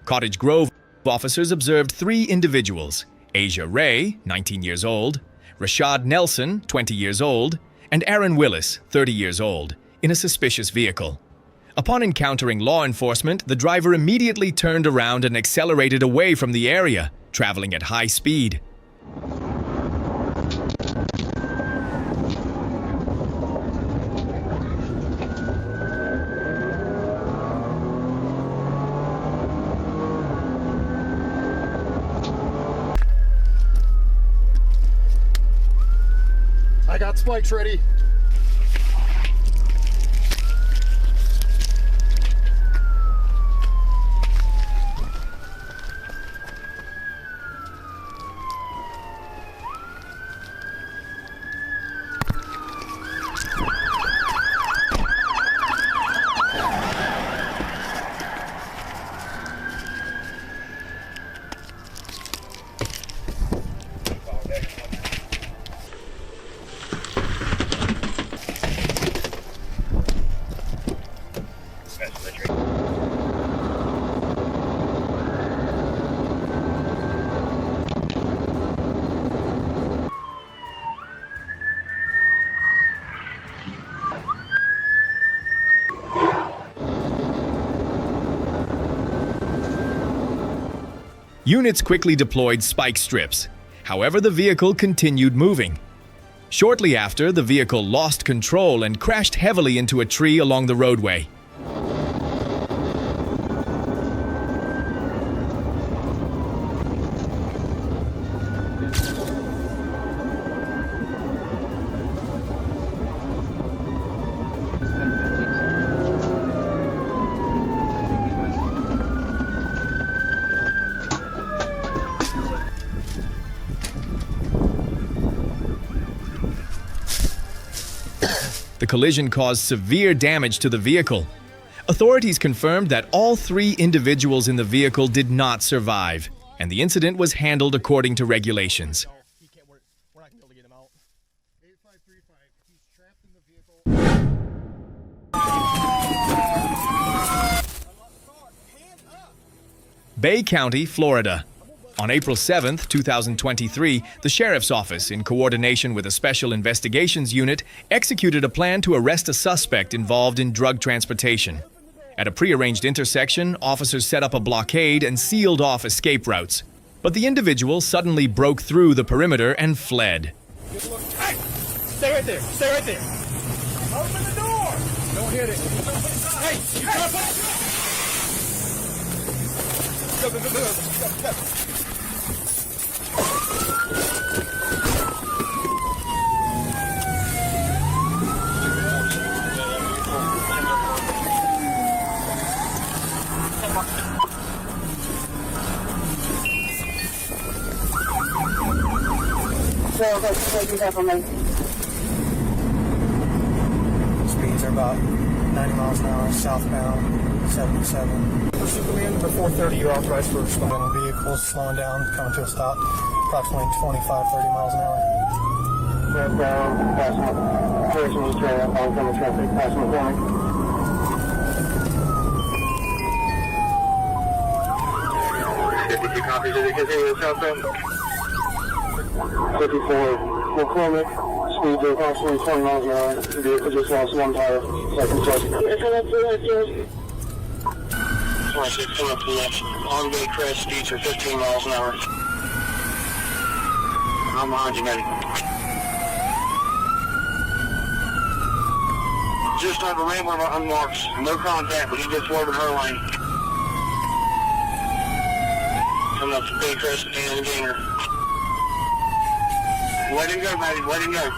Cottage Grove officers observed 3 individuals, Asia Ray, 19 years old, Rashad Nelson, 20 years old, and Aaron Willis, 30 years old, in a suspicious vehicle. Upon encountering law enforcement, the driver immediately turned around and accelerated away from the area, traveling at high speed. I got spikes ready. Units quickly deployed spike strips. However, the vehicle continued moving. Shortly after, the vehicle lost control and crashed heavily into a tree along the roadway. The collision caused severe damage to the vehicle. Authorities confirmed that all 3 individuals in the vehicle did not survive, and the incident was handled according to regulations. We're not going to be able to get him out. 8535, he's trapped in the vehicle. Bay County, Florida. On April 7, 2023, the Sheriff's Office, in coordination with a Special Investigations Unit, executed a plan to arrest a suspect involved in drug transportation. At a prearranged intersection, officers set up a blockade and sealed off escape routes. But the individual suddenly broke through the perimeter and fled. Hey! Stay right there! Stay right there! Open the door! Don't hit it! Hey! You gotta put it! Go, go, go, go, go, go. Speeds are about 90 miles an hour, southbound, 77. Pursuit command, number 430, you're authorized for responding on vehicles, slowing down, coming to a stop, approximately 25, 30 miles an hour. Northbound, passing, personal trailer, oncoming traffic, passing the corner. Copies of the continuous southbound. 54 McCormick, speeds are approximately 20 miles an hour. The vehicle just lost 1 tire. Second check. 26 coming up to the left. On-way crash, speeds are 15 miles an hour. I'm behind you, Matty. Just have a Rambler unmarked. No contact, but he just swerved her lane. Coming up to Bay Crest and Gainer. Let him go, Matty. Let him go.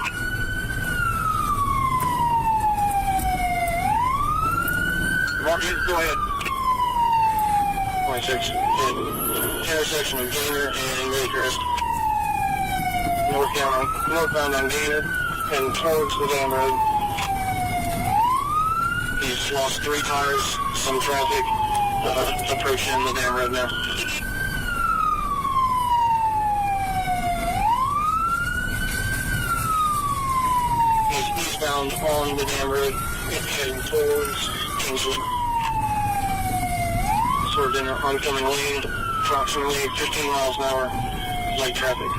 Marcus, go ahead. 26. Intersection of Gainer and Bay Crest. Northbound on Gainer and towards the dam road. He's lost 3 tires, some traffic, approaching the dam road now. southbound on the dam road, heading towards Kingswood. Swerved in an oncoming lane, approximately 15 miles an hour, light traffic.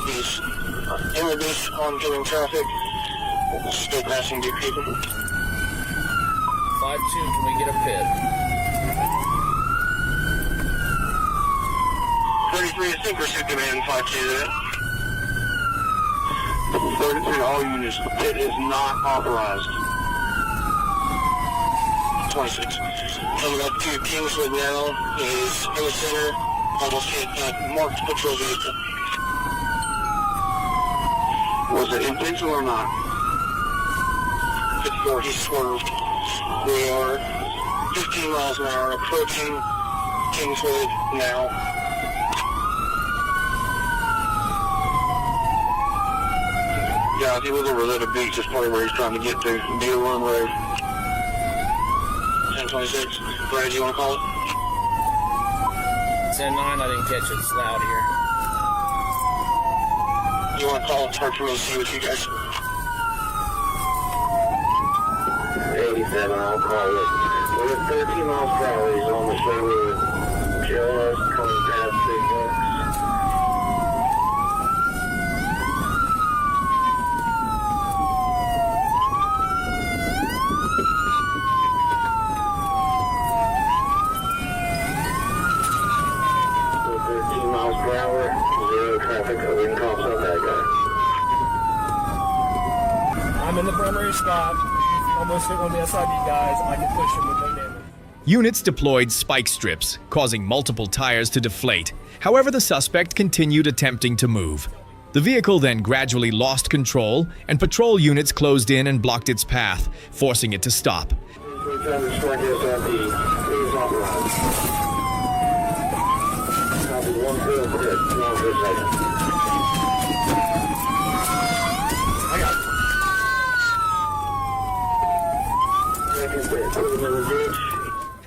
He's introduced oncoming traffic, still passing due people. 5-2, can we get a pit? 33 is in pursuit command, 5-2 there. 33 all units, the pit is not authorized. 26. Coming up to Kingswood now is in the center, almost hit a marked patrol vehicle. Was it intentional or not? 54, he swerved. We are 15 miles an hour approaching Kingswood now. Yeah, he was over there at the beach. That's probably where he's trying to get to. Deer Run Road. 1026. Brad, you want to call it? 10-9, I didn't catch it. It's loud here. You want to call it? It's hard for me to see with you guys. 87, I'll call it. We're at 13 miles per hour. He's on the shoulder. Just coming past Big Bucks. I'm in the primary spot. Almost hit one of the SID guys. I can push him with no damage. Units deployed spike strips, causing multiple tires to deflate. However, the suspect continued attempting to move. The vehicle then gradually lost control, and patrol units closed in and blocked its path, forcing it to stop.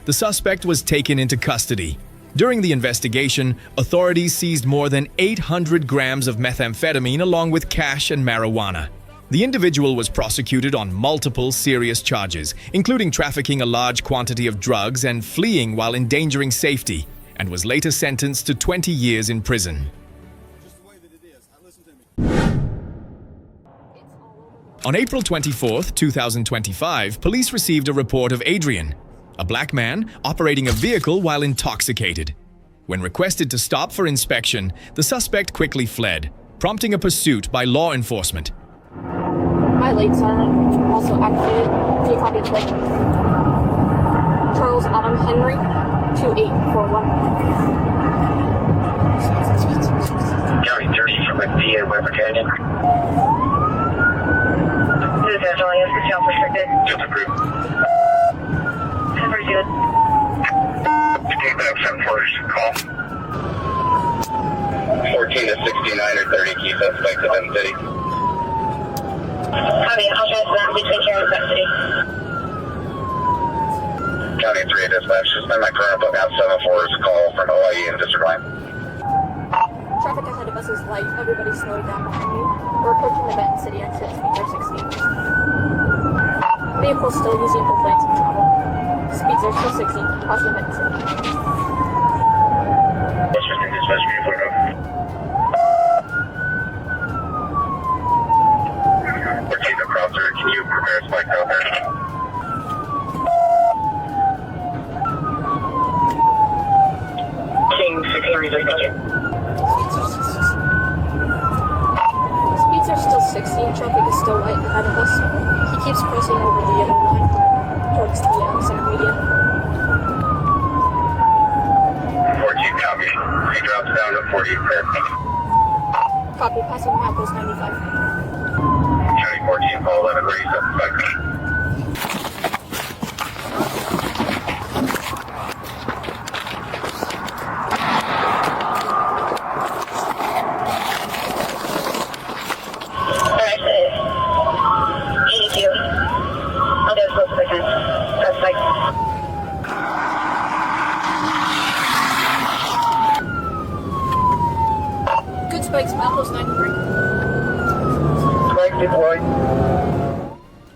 The suspect was taken into custody. During the investigation, authorities seized more than 800 grams of methamphetamine along with cash and marijuana. The individual was prosecuted on multiple serious charges, including trafficking a large quantity of drugs and fleeing while endangering safety, and was later sentenced to 20 years in prison. On April 24, 2025, police received a report of Adrian, a black man operating a vehicle while intoxicated. When requested to stop for inspection, the suspect quickly fled, prompting a pursuit by law enforcement. My lights are also activated. Can you copy the plate? Charles Adam Henry, 2841. County 30 from MD and Weber Canyon. This is Angela, yes, the shell restricted. Just approved. Very good. Take back 7-4, call. 14 to 69 or 30 key suspects in the city. Copy, I'll transfer that between here and custody. County 3 dispatch, suspend my current book out 7-4's call from Hawaii and District Line. Traffic ahead of us is light. Everybody slow down behind you. We're approaching the Benton City exit. Speeds are 60. Vehicles still using both lanes of travel. Speeds are still 60. Crossing the Benton City. District dispatch, beautiful go. 14 across there, can you prepare a spike out there? King 6 reason, gotcha. Speeds are still 60. Traffic is still light ahead of us. He keeps crossing over the yellow line towards the center median. 14 copy. He drops down to 40 clear. Copy. Passing mile post 95. County 14, call 11, ready, suspect. Alright, Spikes, milepost 93. Spike deployed.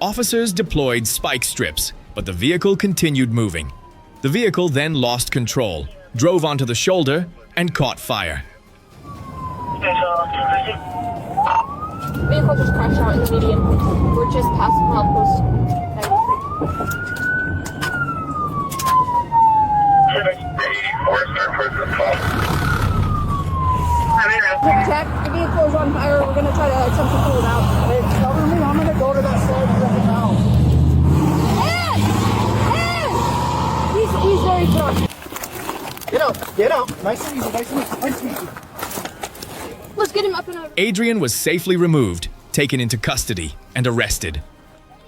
Officers deployed spike strips, but the vehicle continued moving. The vehicle then lost control, drove onto the shoulder, and caught fire. Vehicle just crashed out in the median. We're just past milepost 93. Check. The vehicle's on fire. We're gonna try to attempt to pull it out. Hey, cover me. I'm gonna go to that side and rip it out. He's very drunk. Get out. Get out. Nice and easy. Nice and easy. Nice and easy. Let's get him up and over. Adrian was safely removed, taken into custody, and arrested.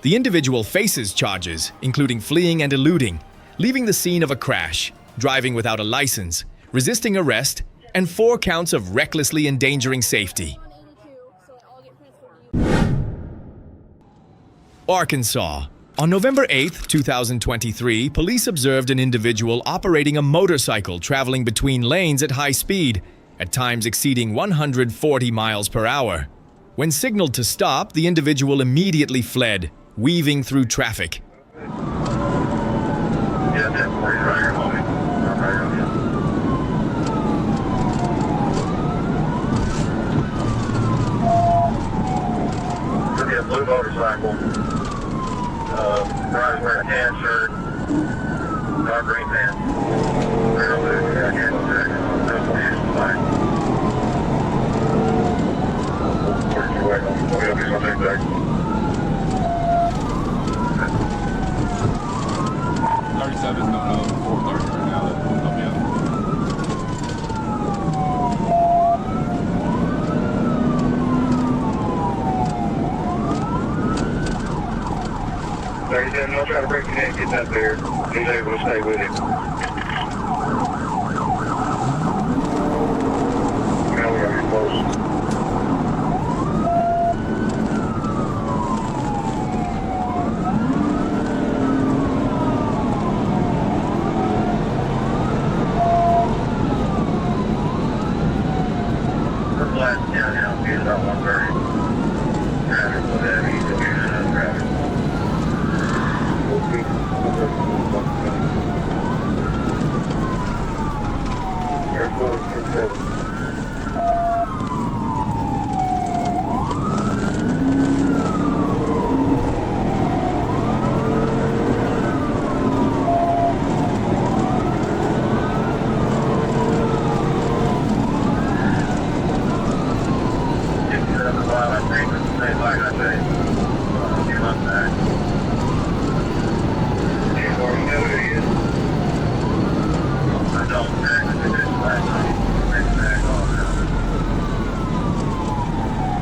The individual faces charges, including fleeing and eluding, leaving the scene of a crash, driving without a license, resisting arrest, and 4 counts of recklessly endangering safety. Arkansas. On November 8, 2023, police observed an individual operating a motorcycle traveling between lanes at high speed, at times exceeding 140 miles per hour. When signaled to stop, the individual immediately fled, weaving through traffic. Blue motorcycle, guy's wearing a tan shirt, dark green pants. Rear blue, yeah, camo jacket, no shoes, black. Where'd you wait on? We'll be something back. 37 going on 430 right now. That'll be up. I'll try to break the neck, get that there. He's able to stay with it. Now we gotta be close. We're flat downhill, he's about 130. Traffic, whatever, he's looking at another traffic.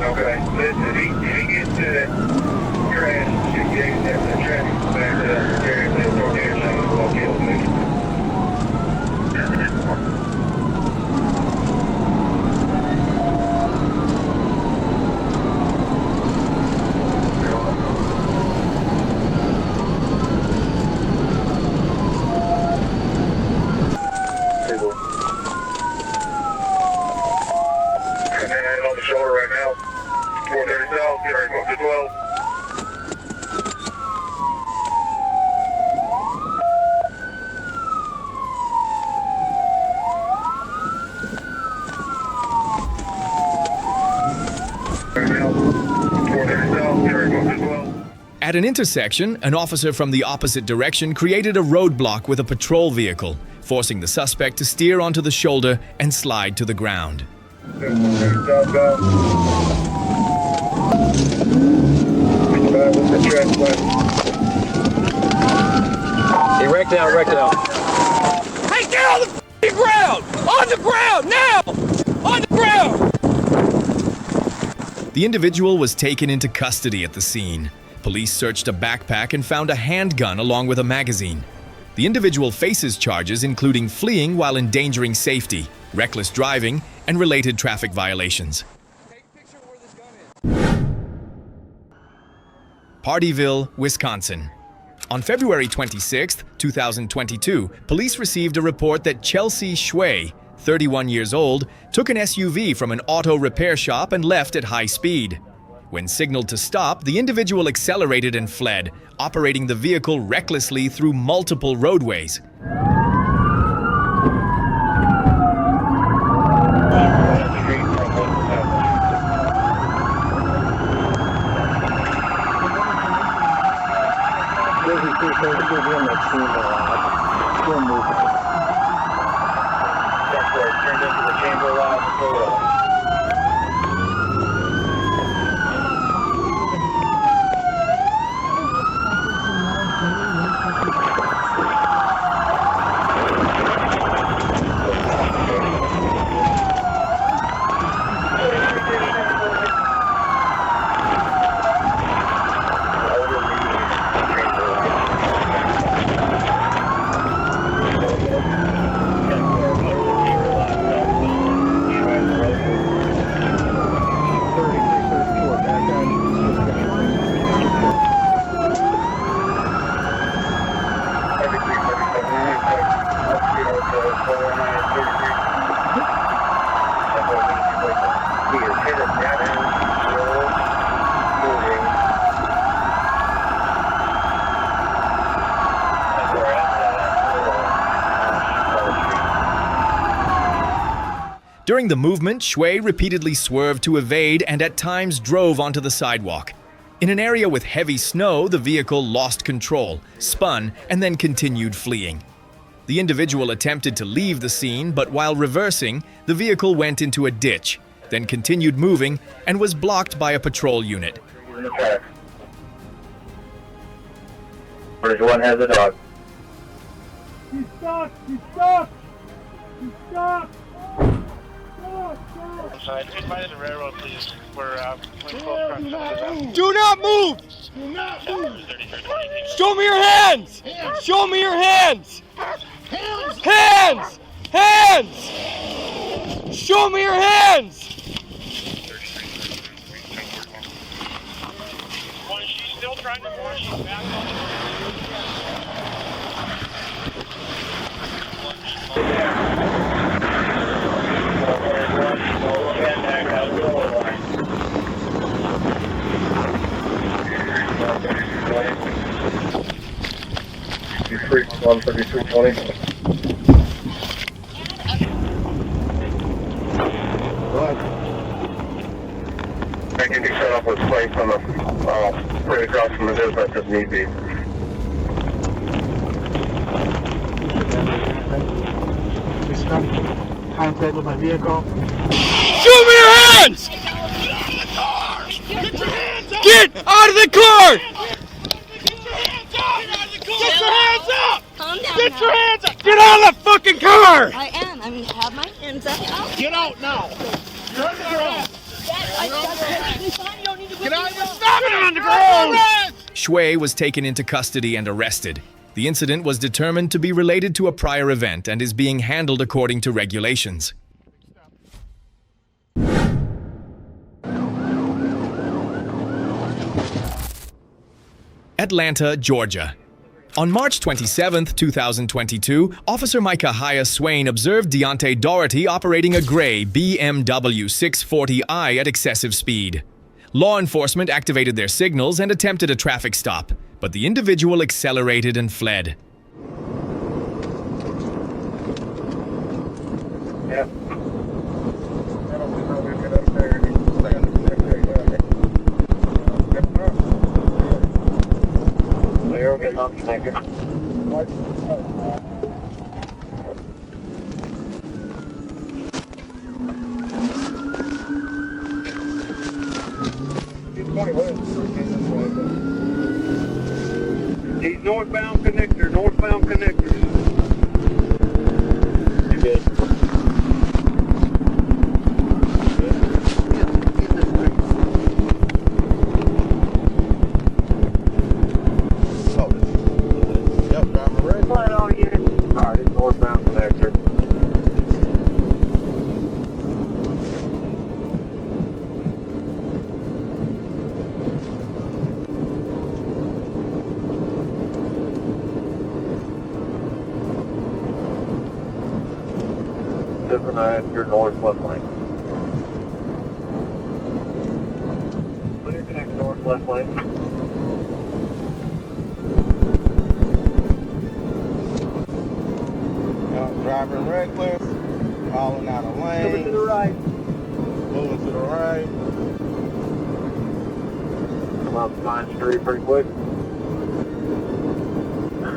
Okay, listen, if he gets to that crash, should get that traffic back to that area, that tornado thing, we'll kill him. On the shoulder right now, 430 south, get ready to go up to 12. Right now, 430 south, get ready to go up to 12. At an intersection, an officer from the opposite direction created a roadblock with a patrol vehicle, forcing the suspect to steer onto the shoulder and slide to the ground. He wrecked out, Hey, get on the f***ing ground! On the ground, now! On the ground! The individual was taken into custody at the scene. Police searched a backpack and found a handgun along with a magazine. The individual faces charges including fleeing while endangering safety, reckless driving, and related traffic violations. Partyville, Wisconsin. On February 26, 2022, police received a report that Chelsea Shui, 31 years old, took an SUV from an auto repair shop and left at high speed. When signaled to stop, the individual accelerated and fled, operating the vehicle recklessly through multiple roadways. Turned into the chamber lot. During the movement, Shui repeatedly swerved to evade and at times drove onto the sidewalk. In an area with heavy snow, the vehicle lost control, spun, and then continued fleeing. The individual attempted to leave the scene, but while reversing, the vehicle went into a ditch, then continued moving and was blocked by a patrol unit. Where's one has a dog? He's stuck! He's stuck! He's stuck! Take by the railroad, please. We're close. Do not move! Do not move! Show me your hands! Show me your hands! Hands! Hands! Show me your hands! She's still trying to board. She's back on the One 3320. I can be set up with plates on the right across from the business if need be. We spent contact with my vehicle. Show me your hands! Get out of the car! Get your hands up! Calm down. Get now. your hands up! Get out of the fucking car! I am. I mean, have my hands up. Get out now! You're on the ground. Get out! Stop it on the ground! Shui was taken into custody and arrested. The incident was determined to be related to a prior event and is being handled according to regulations. Atlanta, Georgia. On March 27, 2022, Officer Micah Haya Swain observed Deontay Doherty operating a gray BMW 640i at excessive speed. Law enforcement activated their signals and attempted a traffic stop, but the individual accelerated and fled. Yep. We're getting up connected. He's northbound connector, northbound connector. You good? Alright, it's northbound connector. 59, your northwest lane. Clear connect northwest lane. Driving reckless, falling out of lane. Moving to the right. Moving to the right. Come up Vine Street pretty quick.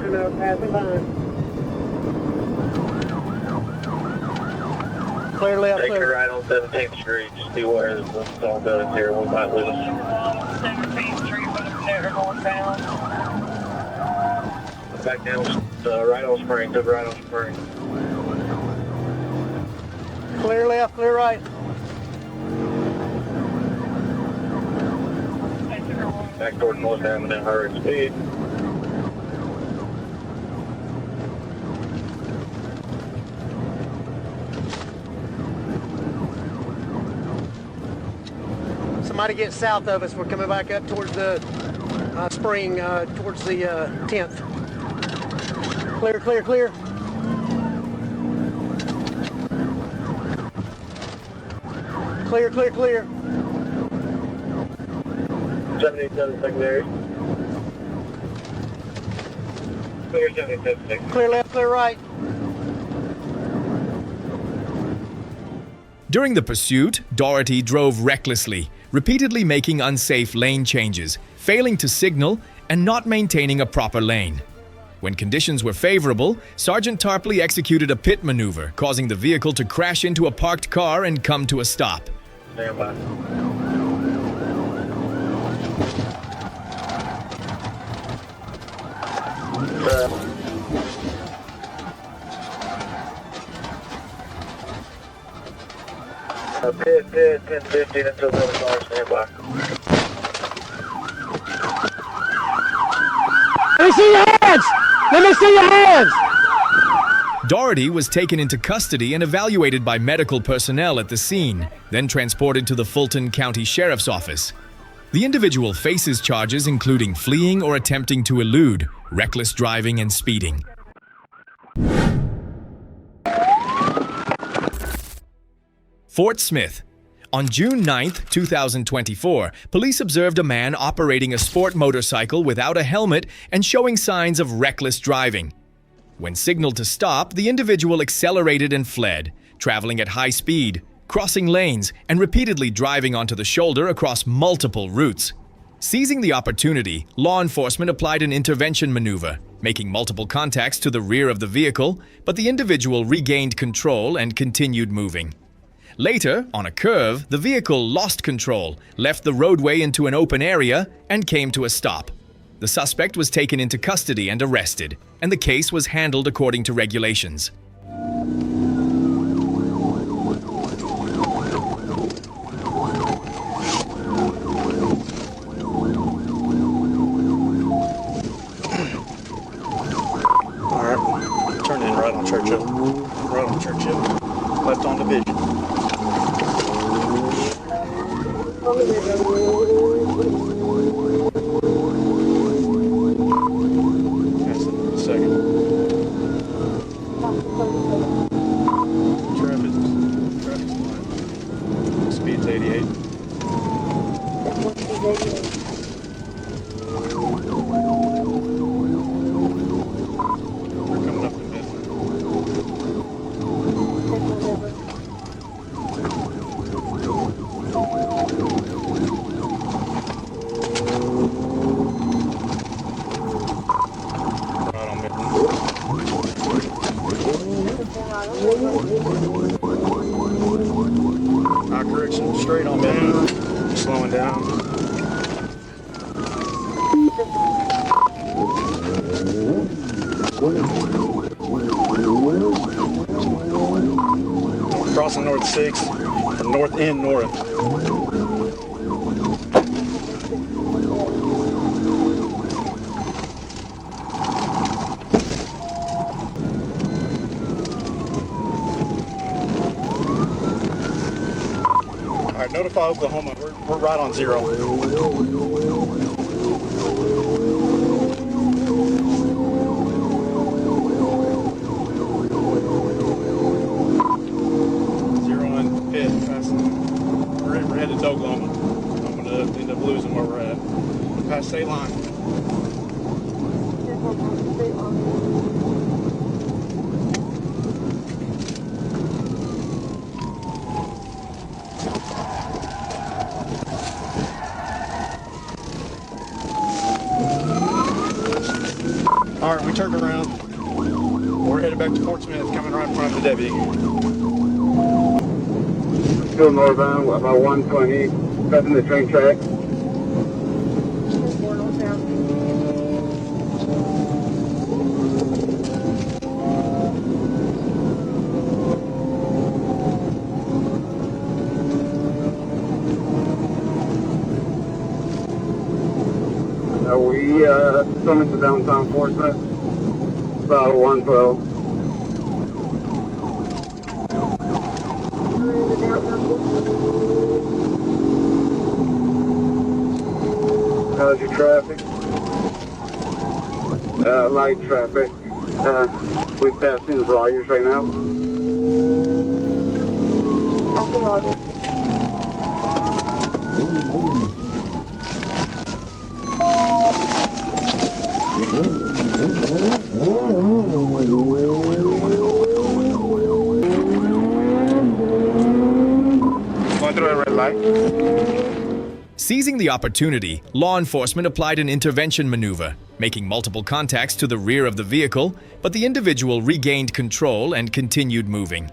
Now passing Vine. Clear left, Take a clear. right on 17th Street. See where the stone building's here. We might lose. 17th Street back there northbound. Back down, right on Spring. Took right on Spring. Clear left, clear right. Back toward North Avenue, hurry speed. Somebody get south of us. We're coming back up towards the spring, towards the 10th. Clear, clear, clear. Clear, clear, clear. 77 secondary. Clear 77 secondary. Clear left, clear right. During the pursuit, Doherty drove recklessly, repeatedly making unsafe lane changes, failing to signal, and not maintaining a proper lane. When conditions were favorable, Sergeant Tarpley executed a pit maneuver, causing the vehicle to crash into a parked car and come to a stop. Stand by. Pit 1015 until the other car, stand by. Let me see your hands! Let me see your hands! Doherty was taken into custody and evaluated by medical personnel at the scene, then transported to the Fulton County Sheriff's Office. The individual faces charges including fleeing or attempting to elude, reckless driving, and speeding. Fort Smith. On June 9, 2024, police observed a man operating a sport motorcycle without a helmet and showing signs of reckless driving. When signaled to stop, the individual accelerated and fled, traveling at high speed, crossing lanes, and repeatedly driving onto the shoulder across multiple routes. Seizing the opportunity, law enforcement applied an intervention maneuver, making multiple contacts to the rear of the vehicle, but the individual regained control and continued moving. Later, on a curve, the vehicle lost control, left the roadway into an open area, and came to a stop. The suspect was taken into custody and arrested, and the case was handled according to regulations. Alright, turn in right on Churchill. Right on Churchill. Left on Division. Second. Traffic's fine. Speed's 88. We're coming up to business. Right on Midland. Our correction, straight on Midland. Slowing down. Crossing North 6, or North End North. All right, notify Oklahoma. We're right on 0. state line. All right, we turned around. We're headed back to Fort Smith, coming right in front of the deputy. Still northbound, about 120, passing the train track. We coming to downtown Fort Smith, about 112. How's your traffic? Light traffic. We passing Rogers right now. Going through a red light. Seizing the opportunity, law enforcement applied an intervention maneuver, making multiple contacts to the rear of the vehicle, but the individual regained control and continued moving.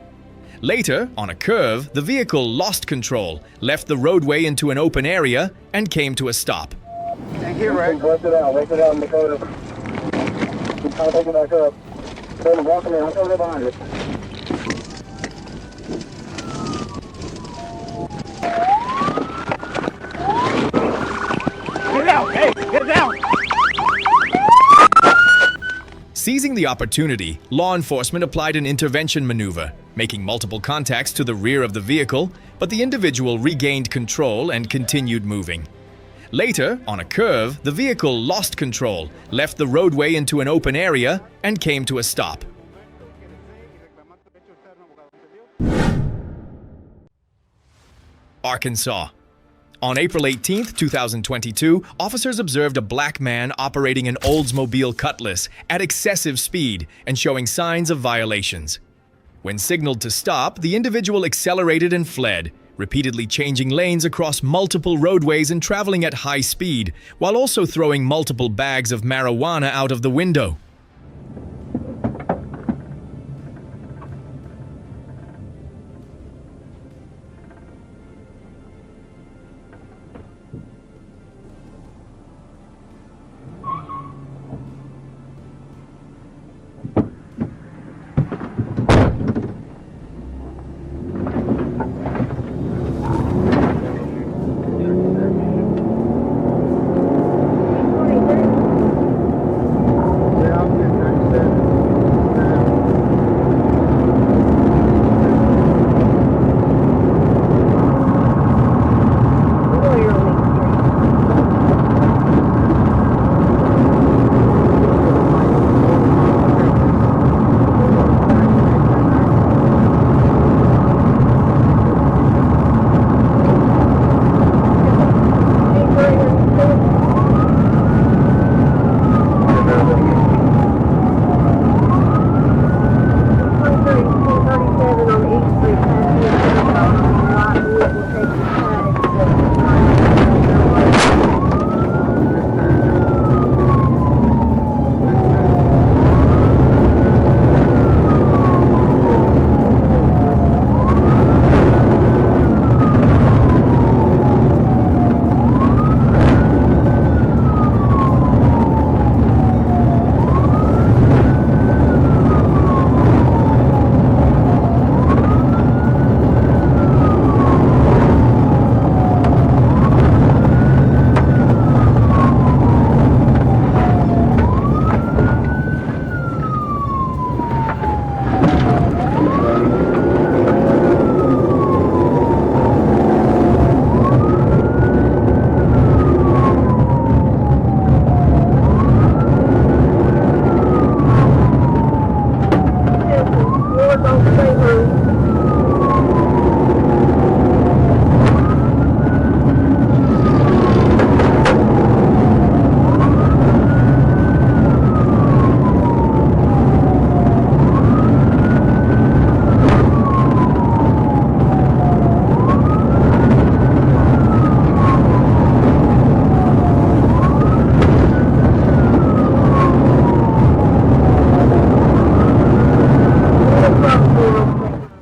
Later, on a curve, the vehicle lost control, left the roadway into an open area, and came to a stop. Thank you, Rick. What's it out in Dakota. I'll take it back up. Go walking in, I'll go right behind it. Get out! Hey, get down! Seizing the opportunity, law enforcement applied an intervention maneuver, making multiple contacts to the rear of the vehicle, but the individual regained control and continued moving. Later, on a curve, the vehicle lost control, left the roadway into an open area, and came to a stop. Arkansas. On April 18, 2022, officers observed a black man operating an Oldsmobile Cutlass at excessive speed and showing signs of violations. When signaled to stop, the individual accelerated and fled, repeatedly changing lanes across multiple roadways and traveling at high speed, while also throwing multiple bags of marijuana out of the window.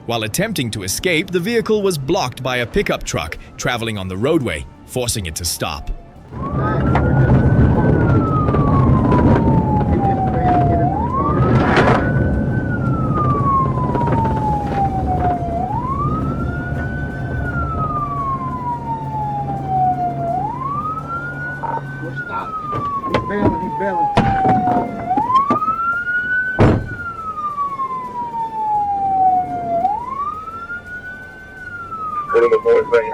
While attempting to escape, the vehicle was blocked by a pickup truck traveling on the roadway, forcing it to stop. He's bailing. Put him aboard, man.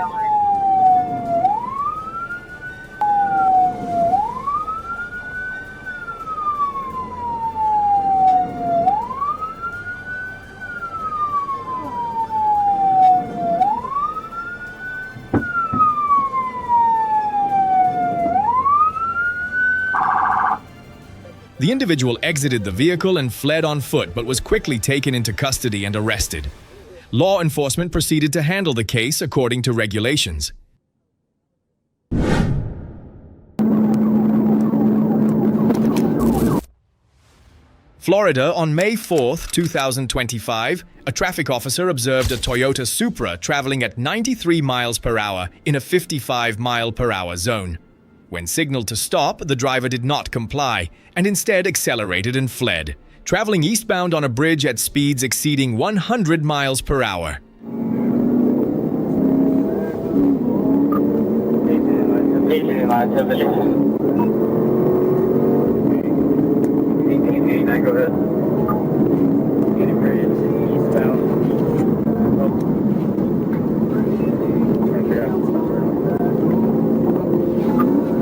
The individual exited the vehicle and fled on foot, but was quickly taken into custody and arrested. Law enforcement proceeded to handle the case according to regulations. Florida, on May 4, 2025, a traffic officer observed a Toyota Supra traveling at 93 miles per hour in a 55-mile-per-hour zone. When signaled to stop, the driver did not comply and instead accelerated and fled, traveling eastbound on a bridge at speeds exceeding 100 miles per hour. Go ahead.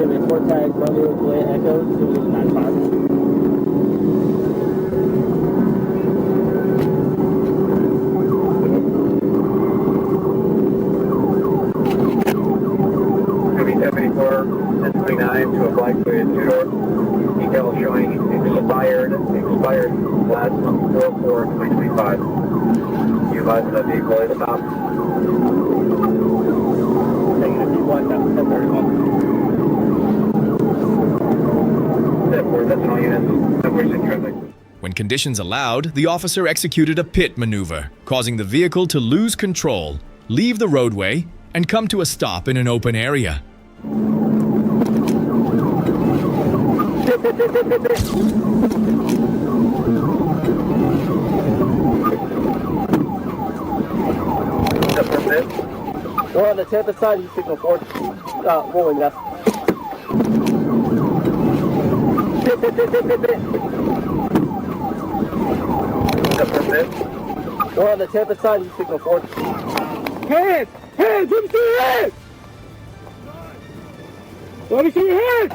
Report tag Bravo Juliet Echo 295. To a black Toyota two-door. Detail showing expired last month 4/4/2025. You advise that vehicle is about. Negative 1031. That's all units. Separation traffic. When conditions allowed, the officer executed a pit maneuver, causing the vehicle to lose control, leave the roadway, and come to a stop in an open area. We're on the Tampa side, you signal forward. Rolling left. We're on the Tampa side, you signal forward. Hands! Hands! Let me see your hands! Let me see your hands!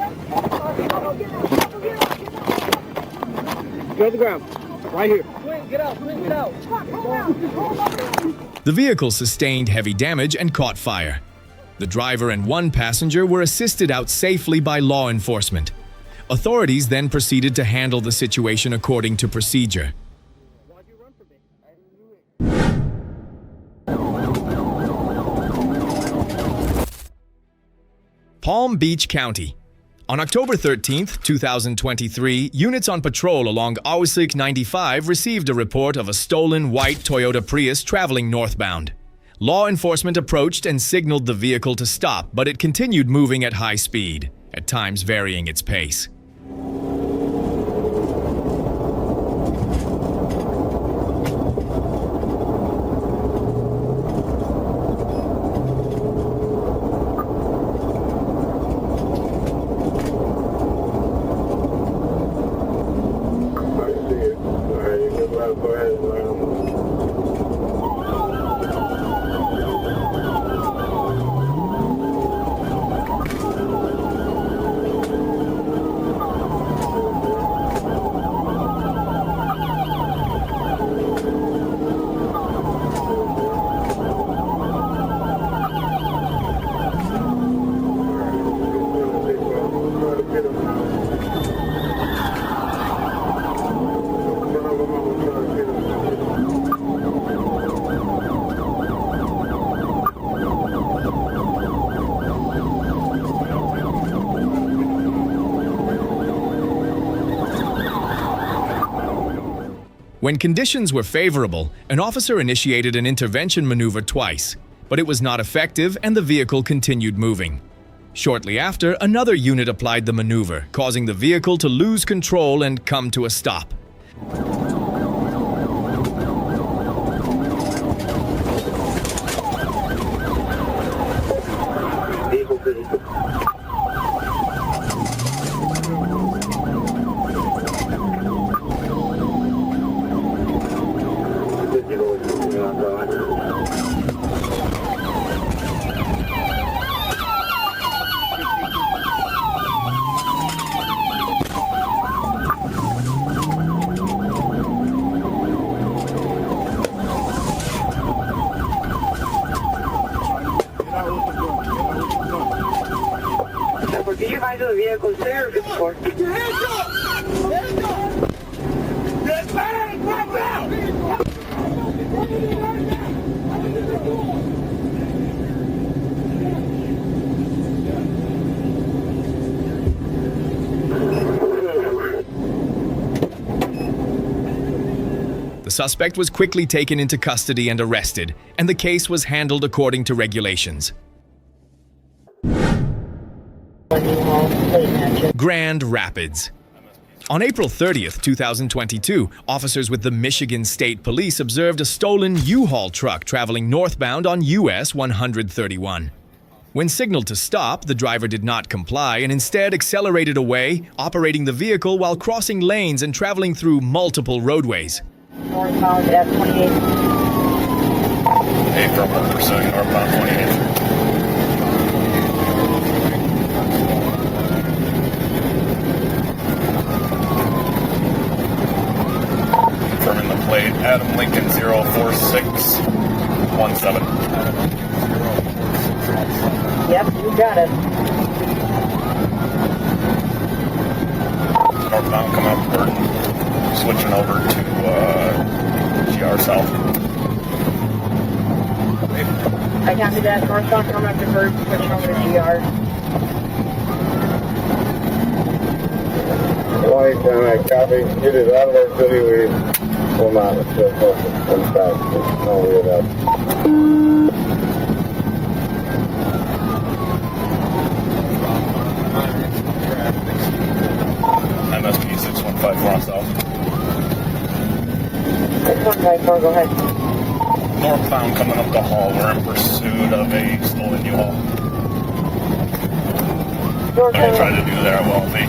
Go to the ground. Right here. Get out, get out. The vehicle sustained heavy damage and caught fire. The driver and one passenger were assisted out safely by law enforcement. Authorities then proceeded to handle the situation according to procedure. Palm Beach County. On October 13, 2023, units on patrol along Ausic 95 received a report of a stolen white Toyota Prius traveling northbound. Law enforcement approached and signaled the vehicle to stop, but it continued moving at high speed, at times varying its pace. When conditions were favorable, an officer initiated an intervention maneuver twice, but it was not effective and the vehicle continued moving. Shortly after, another unit applied the maneuver, causing the vehicle to lose control and come to a stop. Did you guys do the vehicle there before? Get your hands up! Hands up! Get back! Drop out! The suspect was quickly taken into custody and arrested, and the case was handled according to regulations. Grand Rapids. On April 30th, 2022, officers with the Michigan State Police observed a stolen U-Haul truck traveling northbound on US 131. When signaled to stop, the driver did not comply and instead accelerated away, operating the vehicle while crossing lanes and traveling through multiple roadways. Northbound at 28. Hey, from pursuing northbound 28. Confirming the plate, Adam Lincoln 04617. Yep, you got it. Northbound coming up Burton, switching over to GR South. I copy that. Northbound coming up to Bird, switching over to GR. Light, and I copy. It is out of our city. We will not accept them back. No, we have. MSP 6154 south. 6154, go ahead. Northbound coming up the hall. We're in pursuit of a stolen U-Haul. What I tried to do there, well, they...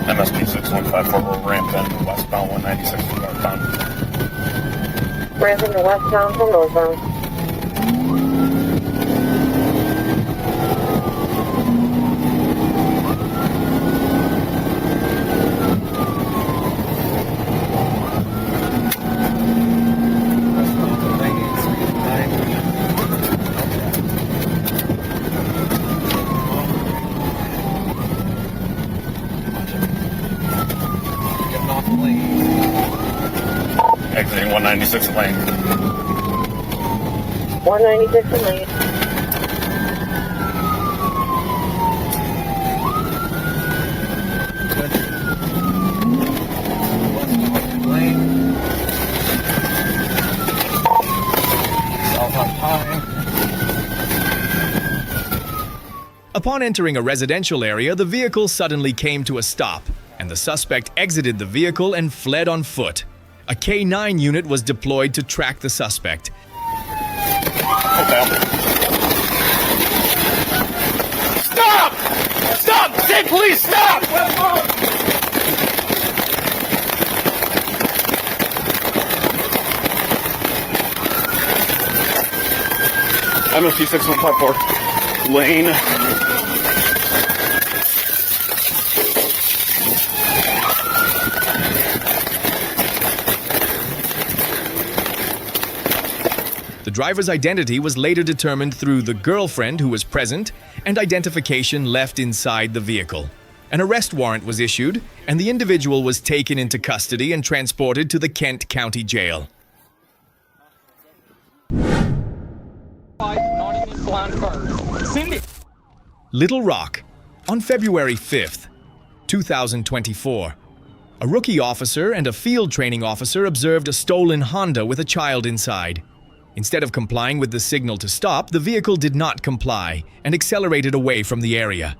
MSP 6154, we're ramped in westbound 196 from northbound. Ramping to westbound from northbound. Exiting 196 lane. 196 in lane. Upon entering a residential area, the vehicle suddenly came to a stop, and the suspect exited the vehicle and fled on foot. A K-9 unit was deployed to track the suspect. Stop! Stop! Say please stop! MSP 6154, lane. driver's identity was later determined through the girlfriend who was present and identification left inside the vehicle. An arrest warrant was issued, and the individual was taken into custody and transported to the Kent County Jail. Not in this blind curve. Send it. Little Rock, on February 5th, 2024. A rookie officer and a field training officer observed a stolen Honda with a child inside. Instead of complying with the signal to stop, the vehicle did not comply and accelerated away from the area.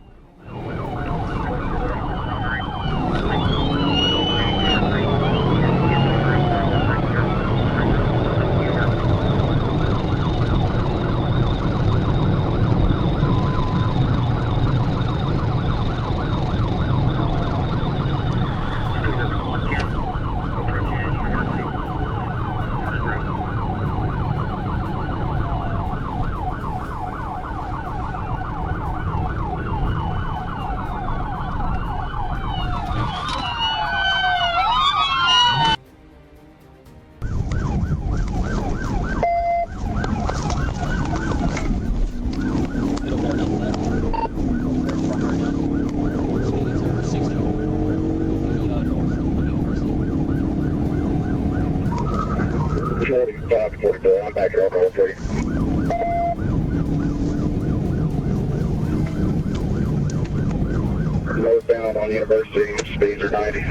I'm back it over for you. Northbound on University, speeds are 90.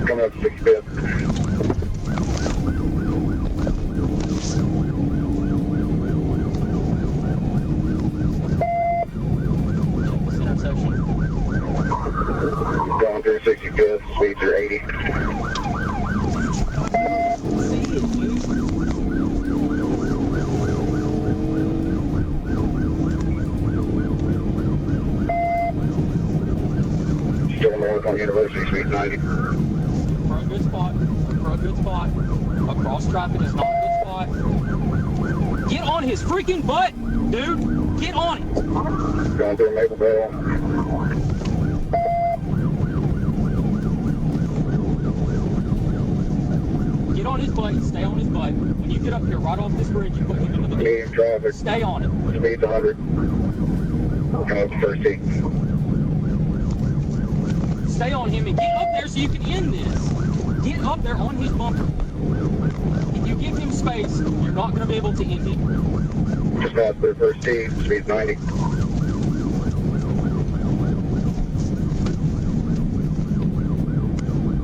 Coming up 65th. Going through 65th, speeds are 80. Still north on University, speeds 90. For a good spot. For a good spot. Across traffic is not a good spot. Get on his freaking butt, dude. Get on it. Going through Mapleville. Get on his butt. Stay on his butt. When you get up here, right off this bridge, you put him into the Medium traffic. Stay on it. Speeds 100. Coming up to first seat. Stay on him and get up there so you can end this. Get up there on his bumper. If you give him space, you're not going to be able to end it. Just past the first seat, speeds 90.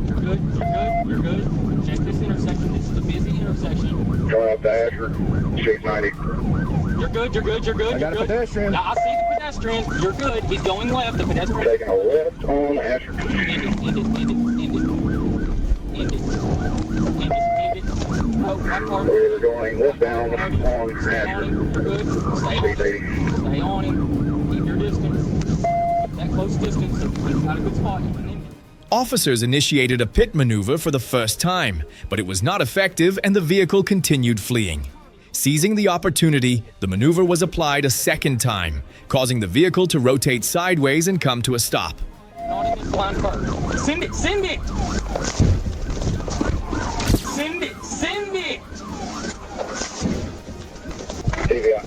You're good. You're good. You're good. Check this intersection. This is a busy intersection. Going up to Asher, speeds 90. You're good. You're good. You're good. I got a pedestrian. Now, I see the pedestrian. You're good. He's going left. The pedestrian. Taking a left on Asher. End it. End it. End it. End it. End it. End it. End it. Oh, my car. We're going westbound on Stay on Asher. him. You're good. Stay on Speeds 80. him. Stay on him. Keep your distance. Keep that close distance. If you've got a good spot, you can end it. Officers initiated a pit maneuver for the first time, but it was not effective and the vehicle continued fleeing. Seizing the opportunity, the maneuver was applied a second time, causing the vehicle to rotate sideways and come to a stop. Not in this blind curve. Send it! Send it! Send it! Send it! TV on.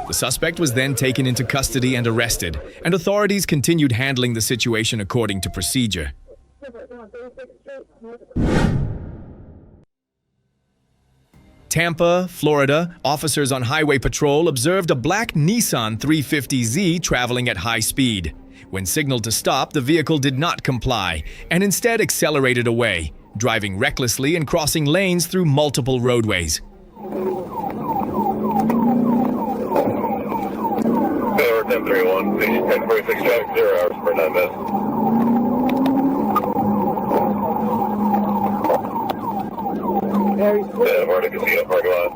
The suspect was then taken into custody and arrested, and authorities continued handling the situation according to procedure. Tampa, Florida, officers on highway patrol observed a black Nissan 350Z traveling at high speed. When signaled to stop, the vehicle did not comply and instead accelerated away, driving recklessly and crossing lanes through multiple roadways. Over 1031, 1046 traffic, 0 hours per 9 minutes. Yeah, we're in the casino parking lot.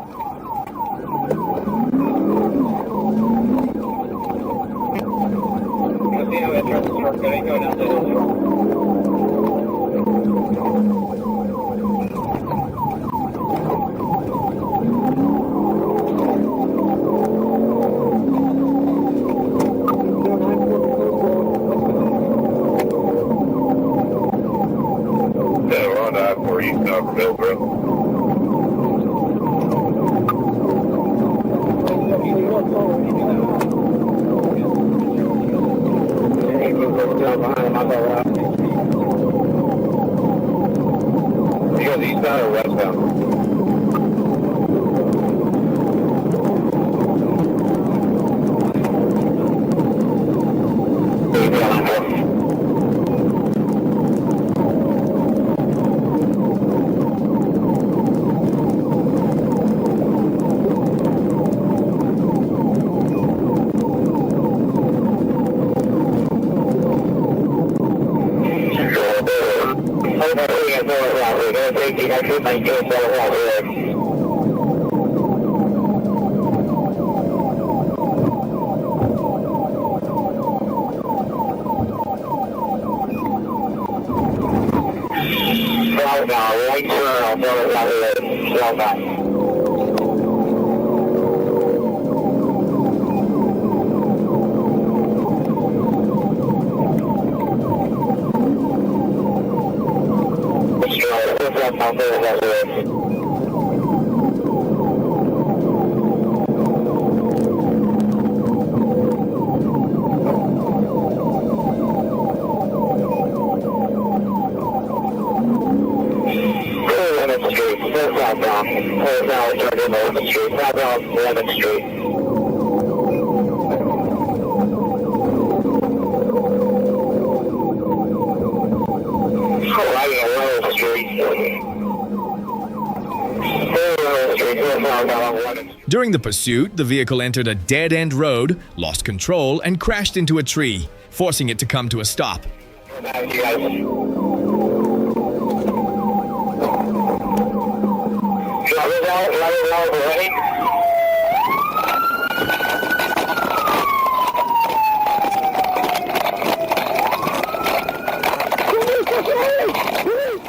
Casino entrance, go down the hill. During the pursuit, the vehicle entered a dead-end road, lost control, and crashed into a tree, forcing it to come to a stop.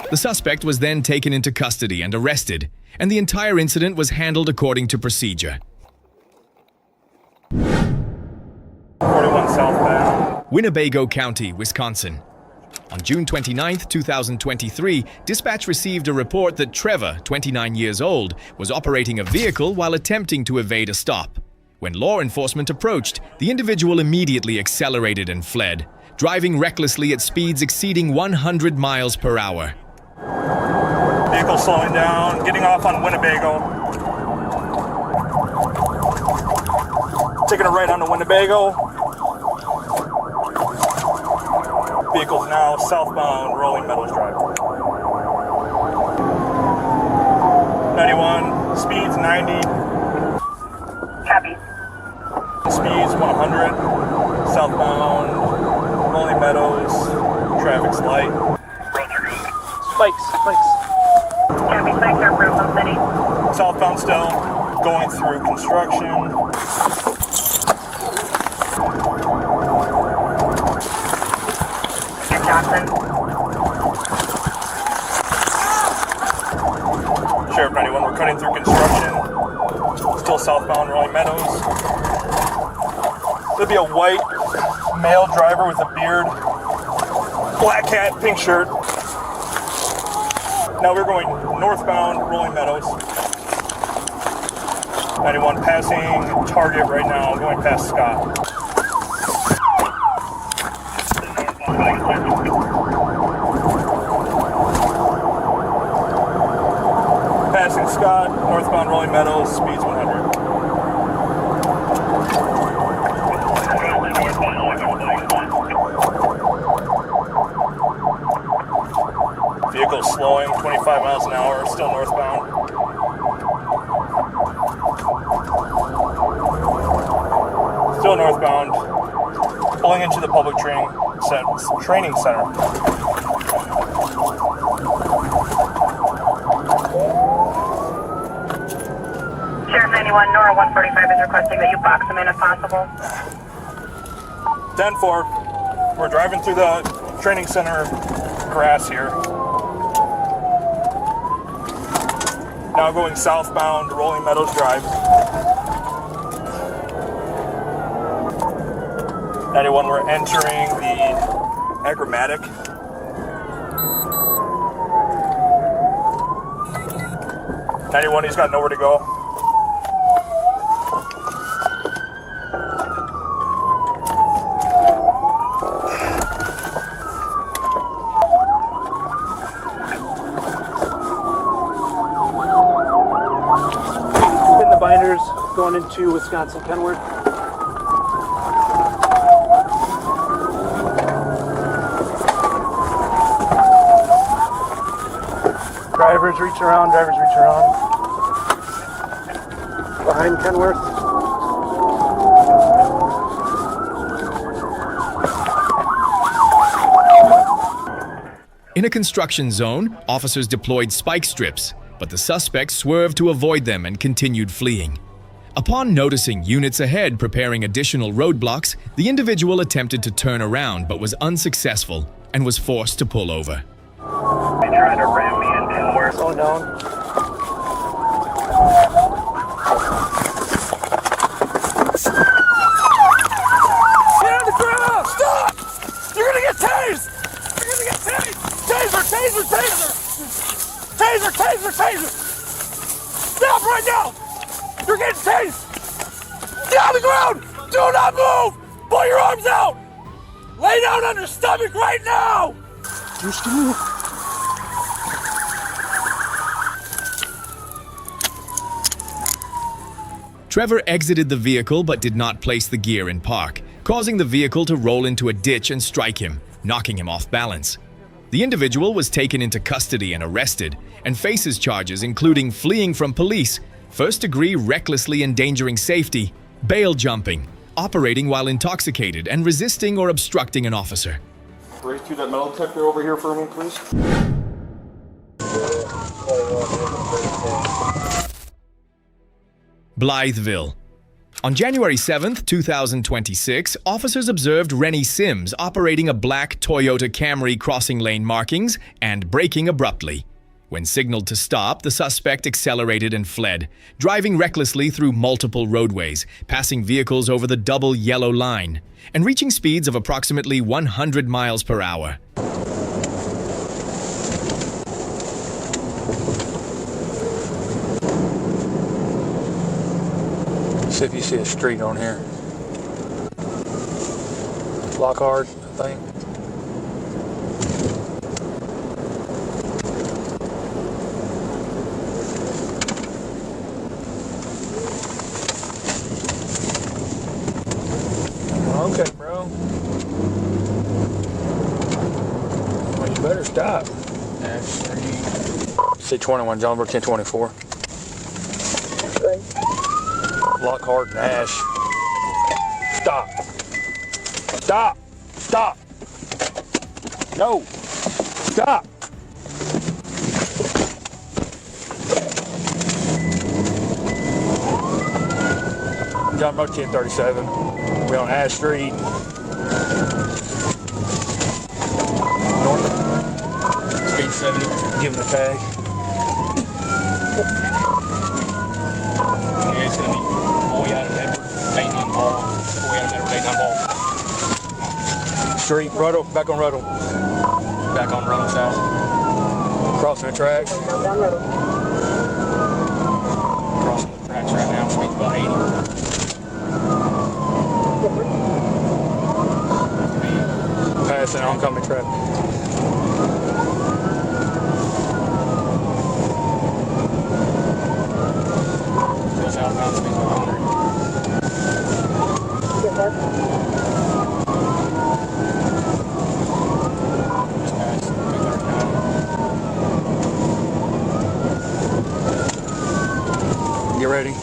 The suspect was then taken into custody and arrested, and the entire incident was handled according to procedure. 41 southbound. Winnebago County, Wisconsin. On June 29, 2023, dispatch received a report that Trevor, 29 years old, was operating a vehicle while attempting to evade a stop. When law enforcement approached, the individual immediately accelerated and fled, driving recklessly at speeds exceeding 100 miles per hour. Vehicle slowing down, getting off on Winnebago. Taking a right onto Winnebago. Vehicle's now southbound Rolling Meadows Drive. 91, speeds 90. Copy. Speeds 100. Southbound Rolling Meadows, traffic's light. Spikes. Copy, spikes are approved from city. Southbound still, going through construction. And Johnson. Sheriff 91, we're cutting through construction. Still southbound Rolling Meadows. There'll be a white male driver with a beard, black hat, pink shirt. Now we're going northbound Rolling Meadows. 91 passing Target right now, going past Scott. Passing Scott, northbound Rolling Meadows, speeds 100. Vehicle slowing, 25 miles an hour, still northbound. Still northbound, pulling into the public training center. Sheriff 91, Nora 145 is requesting that you box them in if possible. 10-4, we're driving through the training center grass here. Now going southbound, Rolling Meadows Drive. 91, we're entering the Agrimatic. He's got nowhere to go. In the binders going into Wisconsin Kenworth. Drivers reach around, Behind Kenworth. In a construction zone, officers deployed spike strips, but the suspects swerved to avoid them and continued fleeing. Upon noticing units ahead preparing additional roadblocks, the individual attempted to turn around but was unsuccessful and was forced to pull over. They tried to ram me in Kenworth. Slow down. Get on the ground! Stop! You're gonna get tased! You're gonna get tased! Taser! Taser! Stop right now! You're getting tased! Get on the ground! Do not move! Pull your arms out! Lay down on your stomach right now! Trevor exited the vehicle but did not place the gear in park, causing the vehicle to roll into a ditch and strike him, knocking him off balance. The individual was taken into custody and arrested, and faces charges including fleeing from police, first-degree recklessly endangering safety, bail jumping, operating while intoxicated, and resisting or obstructing an officer. Raise to that metal detector over here for me, please. Blytheville. On January 7, 2026, officers observed Rennie Sims operating a black Toyota Camry crossing lane markings and braking abruptly. When signaled to stop, the suspect accelerated and fled, driving recklessly through multiple roadways, passing vehicles over the double yellow line, and reaching speeds of approximately 100 miles per hour. See if you see a street on here. Lockhart, I think. Okay, bro. Well, you better stop. C21, John Burke 1024. Lockhart and Ash. Stop. Stop. Stop. No. Stop. John Burke 1037. We're on Ash Street. North. Speed 70. Give him the tag. Yeah, it's going to be boy out of Edward, 89 ball. Boy out of Edward, 89 ball. Street, Ruddle, back on Ruddle. Back on Ruddle South. Crossing the tracks. Crossing the tracks right now, speed's about 80. Passing oncoming traffic. Still southbound, speed's 100. Just passed 239. Get ready.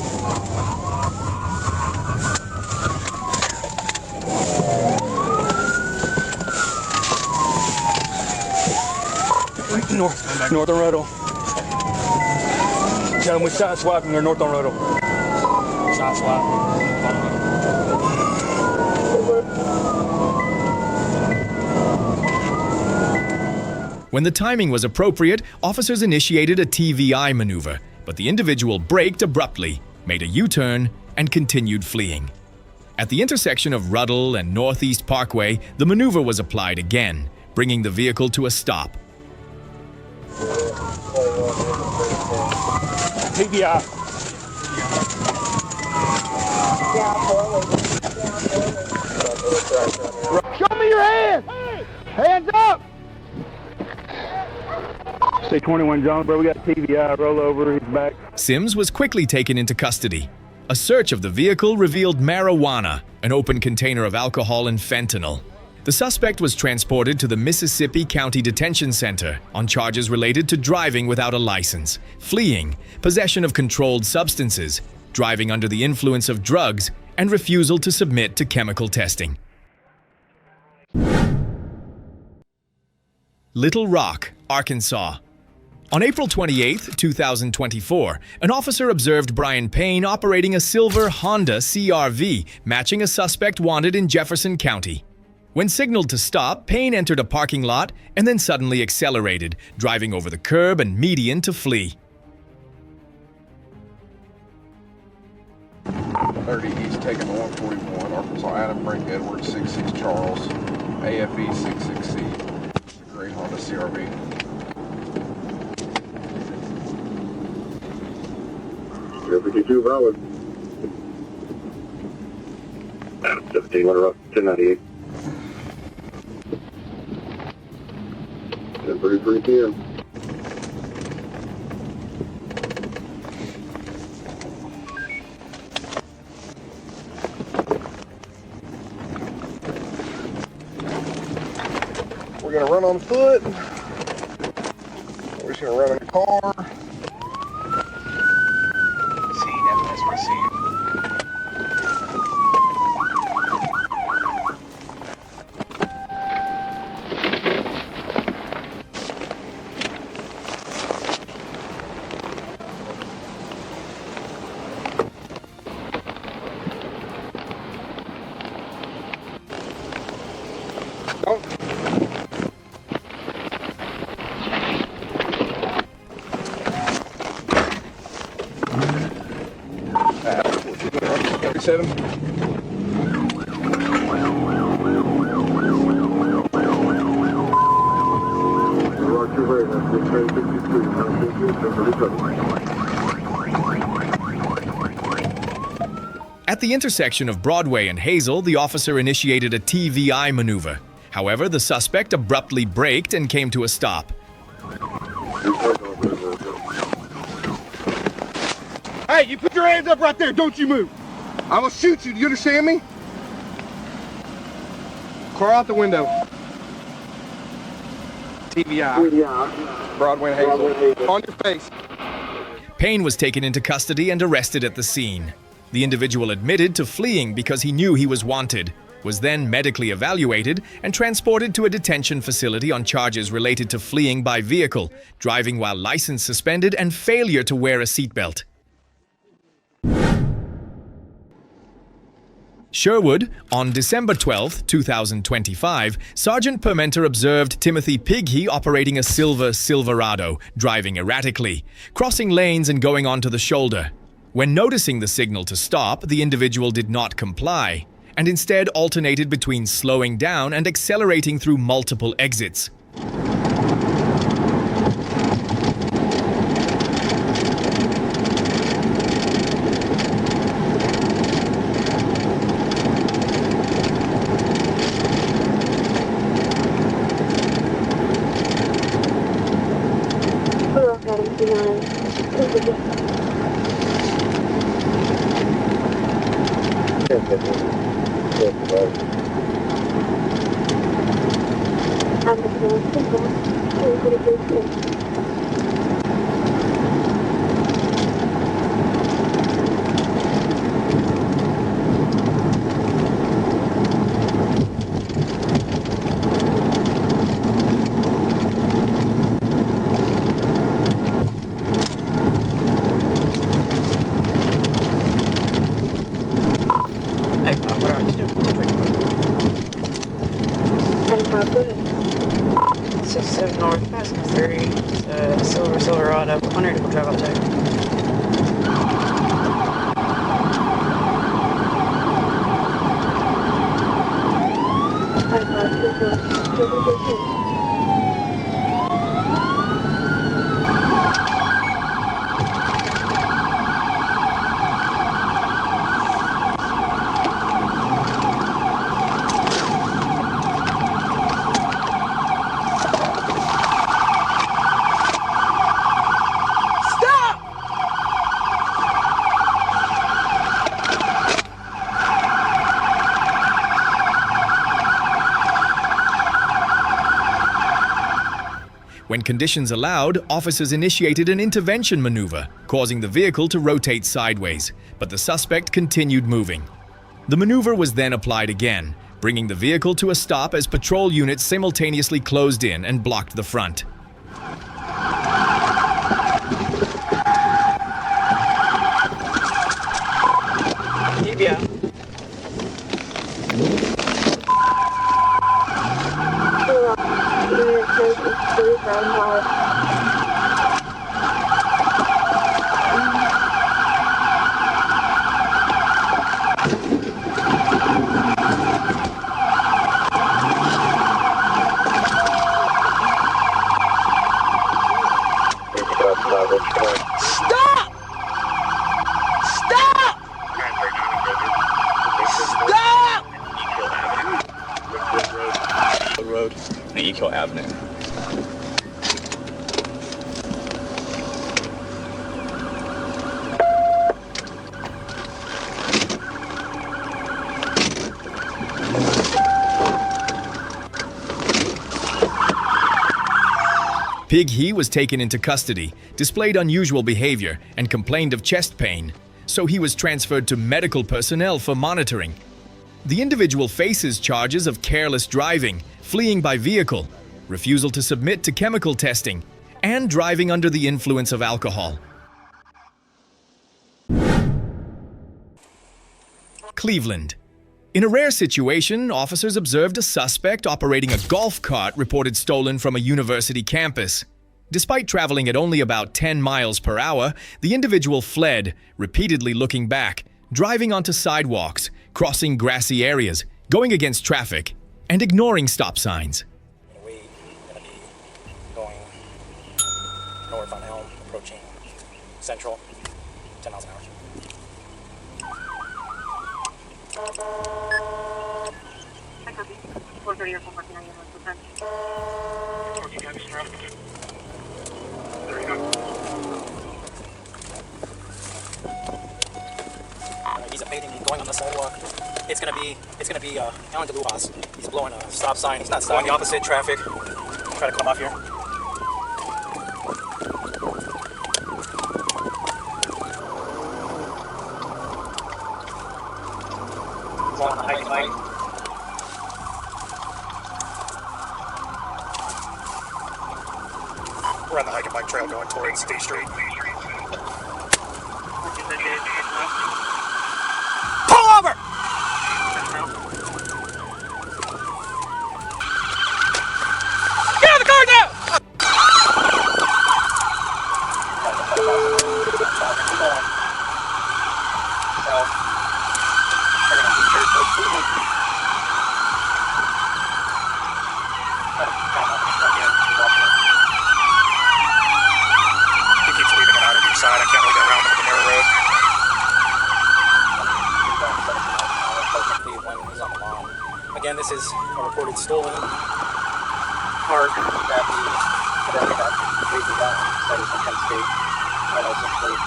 North on Ruddle. Tell them we side swiping, they're north on Ruddle. Side swipe. When the timing was appropriate, officers initiated a TVI maneuver, but the individual braked abruptly, made a U-turn, and continued fleeing. At the intersection of Ruddle and Northeast Parkway, the maneuver was applied again, bringing the vehicle to a stop. TBI. Show me your hands! Hands up! Say 21 John, bro, we got TBI, roll over, he's back. Sims was quickly taken into custody. A search of the vehicle revealed marijuana, an open container of alcohol and fentanyl. The suspect was transported to the Mississippi County Detention Center on charges related to driving without a license, fleeing, possession of controlled substances, driving under the influence of drugs, and refusal to submit to chemical testing. Little Rock, Arkansas. On April 28, 2024, an officer observed Brian Payne operating a silver Honda CR-V, matching a suspect wanted in Jefferson County. When signaled to stop, Payne entered a parking lot and then suddenly accelerated, driving over the curb and median to flee. 30 East taking to 141, Arkansas Adam Frank Edwards 66 Charles, AFE 66C, Great Honda CR-V. You're 52 valid. Adam 17, what up? 1098. 10:33 p.m. We're gonna run on foot. We're just gonna run in the car. At the intersection of Broadway and Hazel, the officer initiated a TVI maneuver. However, the suspect abruptly braked and came to a stop. Hey, you put your hands up right there, don't you move. I'm gonna shoot you, do you understand me? Car out the window. TVI. Broadway and Hazel. On your face. Payne was taken into custody and arrested at the scene. The individual admitted to fleeing because he knew he was wanted, was then medically evaluated and transported to a detention facility on charges related to fleeing by vehicle, driving while license suspended, and failure to wear a seatbelt. Sherwood, on December 12, 2025, Sergeant Permenter observed Timothy Pighe operating a silver Silverado, driving erratically, crossing lanes and going onto the shoulder. When noticing the signal to stop, the individual did not comply, and instead alternated between slowing down and accelerating through multiple exits. North, passing through Silverado, 100 will drive up there. When conditions allowed, officers initiated an intervention maneuver, causing the vehicle to rotate sideways, but the suspect continued moving. The maneuver was then applied again, bringing the vehicle to a stop as patrol units simultaneously closed in and blocked the front. Yeah. Road and Eco Avenue. Pig He was taken into custody, displayed unusual behavior, and complained of chest pain, so he was transferred to medical personnel for monitoring. The individual faces charges of careless driving, fleeing by vehicle, refusal to submit to chemical testing, and driving under the influence of alcohol. Cleveland. In a rare situation, officers observed a suspect operating a golf cart reported stolen from a university campus. Despite traveling at only about 10 miles per hour, the individual fled, repeatedly looking back, driving onto sidewalks, crossing grassy areas, going against traffic, and ignoring stop signs. We're going to be going north on Elm, approaching Central, 10 miles an hour. I copy. 430 or 449, He's evading, going on the sidewalk. It's gonna be Alan DeLujas. He's blowing a stop sign. He's not stopping. Going the opposite traffic. Try to come off here. He's on the hiking bike. We're on the hiking bike trail going towards State Street. Pull over! Get out of the car now! He keeps leaving it out of each side. I can't really get around him with the narrow road. When he's on the lawn. Again, this is a reported stolen cart that the pedestrian had briefly got started from Penn State. And also police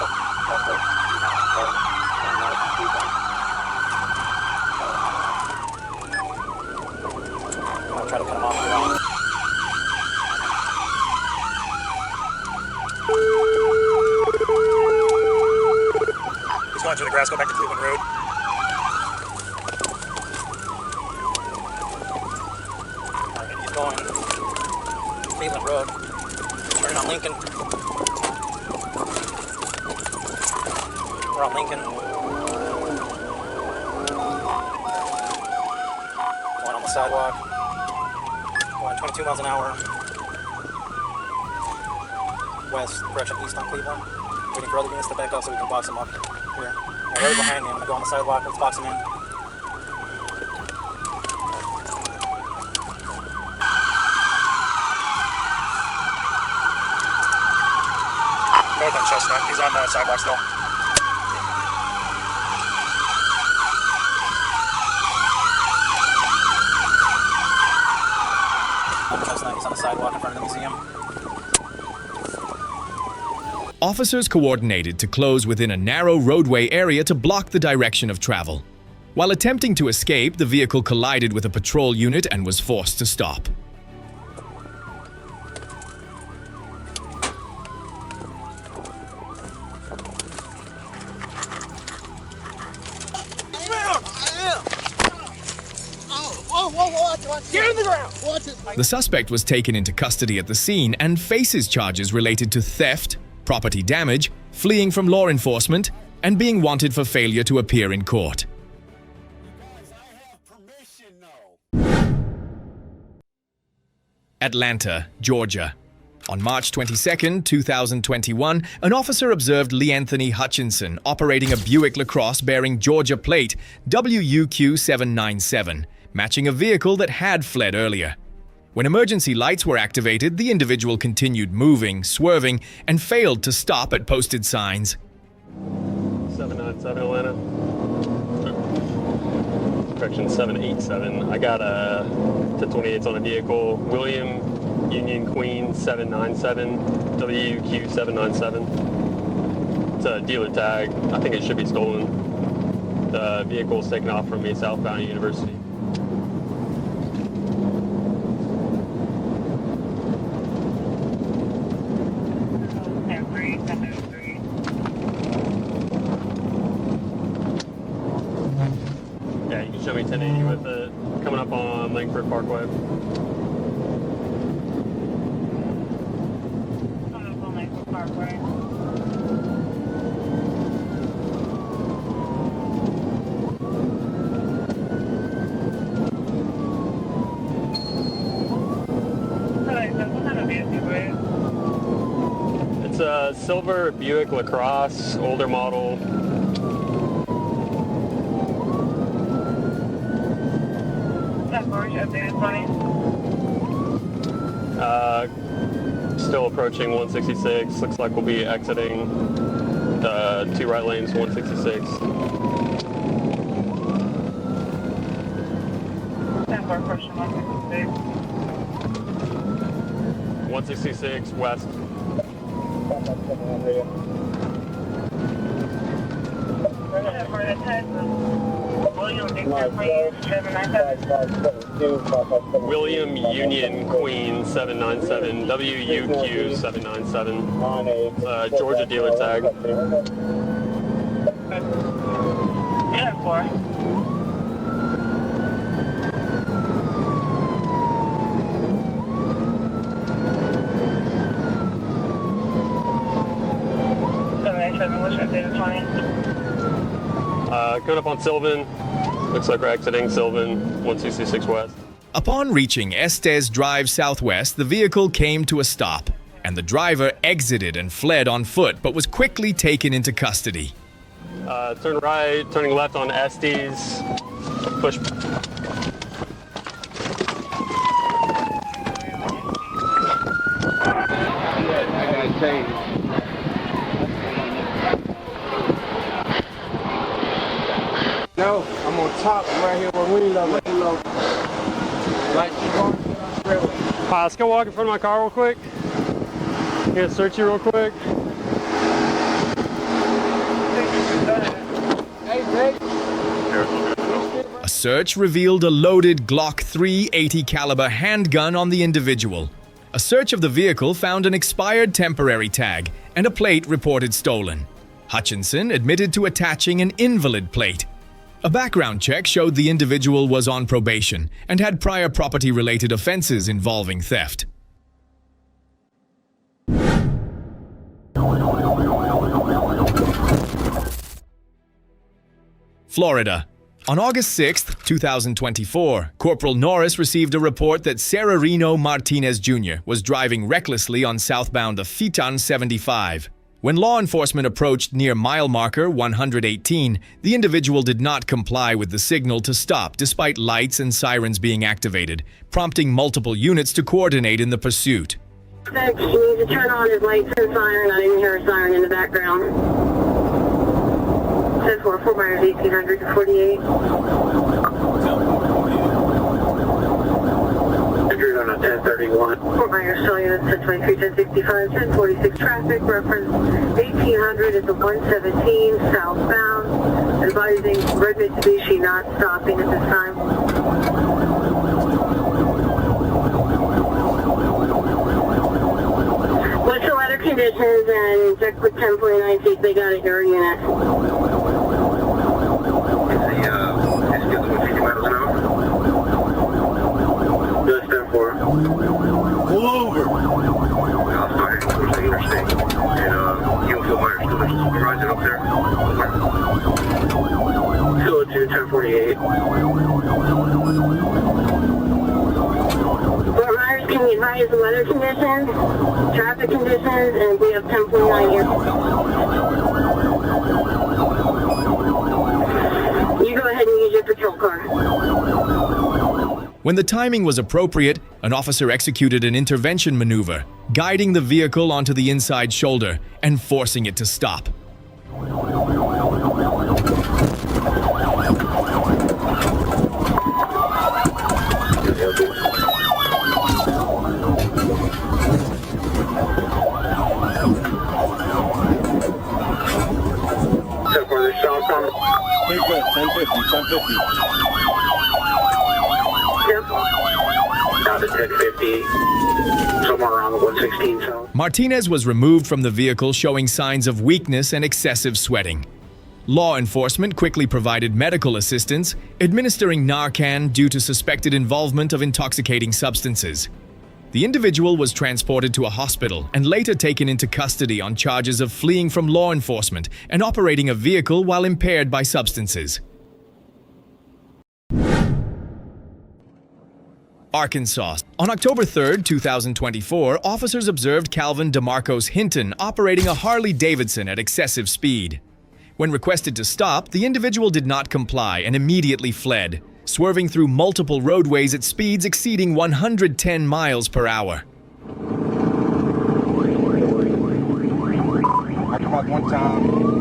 I'll try to cut him off here. He's going through the grass, go back to Cleveland Road. He's going Cleveland Road, turning on Lincoln. We're on Lincoln. Going on the sidewalk. Going 22 miles an hour. West, direction east on Cleveland. Waiting for other units to back up so we can box them up here. Now, right behind me, I'm gonna go on the sidewalk, let's box them in. north on Chestnut. He's on the sidewalk still. On Chestnut, he's on the sidewalk in front of the museum. Officers coordinated to close within a narrow roadway area to block the direction of travel. While attempting to escape, the vehicle collided with a patrol unit and was forced to stop. Get in the ground! The suspect was taken into custody at the scene and faces charges related to theft, property damage, fleeing from law enforcement, and being wanted for failure to appear in court. Atlanta, Georgia. On March 22, 2021, an officer observed Lee Anthony Hutchinson operating a Buick Lacrosse bearing Georgia plate WUQ 797, matching a vehicle that had fled earlier. When emergency lights were activated, the individual continued moving, swerving, and failed to stop at posted signs. 797 Atlanta. Correction 787. I got a 1028 on a vehicle. William Union Queen 797. WQ 797. It's a dealer tag. I think it should be stolen. The vehicle is taken off from me southbound University. Yeah, you can show me 1080 with it. Coming up on Langford Parkway. Coming up on Langford Parkway. It's a silver Buick Lacrosse, older model. Still approaching 166. Looks like we'll be exiting the 2 right lanes, 166. 166 west. William Union Queen 797, WUQ 797, Georgia dealer tag. Yeah, 4. Coming up on Sylvan. Looks like we're exiting Sylvan, 166 west. Upon reaching Estes Drive Southwest, the vehicle came to a stop, and the driver exited and fled on foot, but was quickly taken into custody. Turn right, turning left on Estes. Push. I gotta change. No, I'm on top right here where we love it. Like you going to the railway. Alright, let's go walk in front of my car real quick. Here, search you real quick. Hey, Jake. A search revealed a loaded Glock 380 caliber handgun on the individual. A search of the vehicle found an expired temporary tag and a plate reported stolen. Hutchinson admitted to attaching an invalid plate. A background check showed the individual was on probation and had prior property-related offenses involving theft. Florida. On August 6, 2024, Corporal Norris received a report that Severino Martinez Jr. was driving recklessly on southbound Afitan 75. When law enforcement approached near mile marker 118, the individual did not comply with the signal to stop despite lights and sirens being activated, prompting multiple units to coordinate in the pursuit. He needs to turn on his lights and siren. I didn't hear a siren in the background. 10-4, Fort Myers, 1800 to 48. You're on a 1031. Fort Myers, Cellular, 1023, 1065, 1046 traffic, reference 1800 is a 117 southbound. Advising red Mitsubishi not stopping at this time. What's the weather conditions and check with 1049 see if they got a air unit. It's good to 50 miles an hour. Just 10-4. Pull over. Sorry, towards the interstate. And you'll feel Myers still there's a supervisor up there. Still at 1048. Fort Myers, can you advise the weather conditions, traffic conditions, and we have 1049 here. You go ahead and use your patrol car. When the timing was appropriate, an officer executed an intervention maneuver, guiding the vehicle onto the inside shoulder and forcing it to stop. Big good, 1050, 1050. Yep. Down to 1050, somewhere around the 116 zone. Martinez was removed from the vehicle showing signs of weakness and excessive sweating. Law enforcement quickly provided medical assistance, administering Narcan due to suspected involvement of intoxicating substances. The individual was transported to a hospital and later taken into custody on charges of fleeing from law enforcement and operating a vehicle while impaired by substances. Arkansas. On October 3, 2024, officers observed Calvin DeMarcos Hinton operating a Harley-Davidson at excessive speed. When requested to stop, the individual did not comply and immediately fled, swerving through multiple roadways at speeds exceeding 110 miles per hour. I come out one time.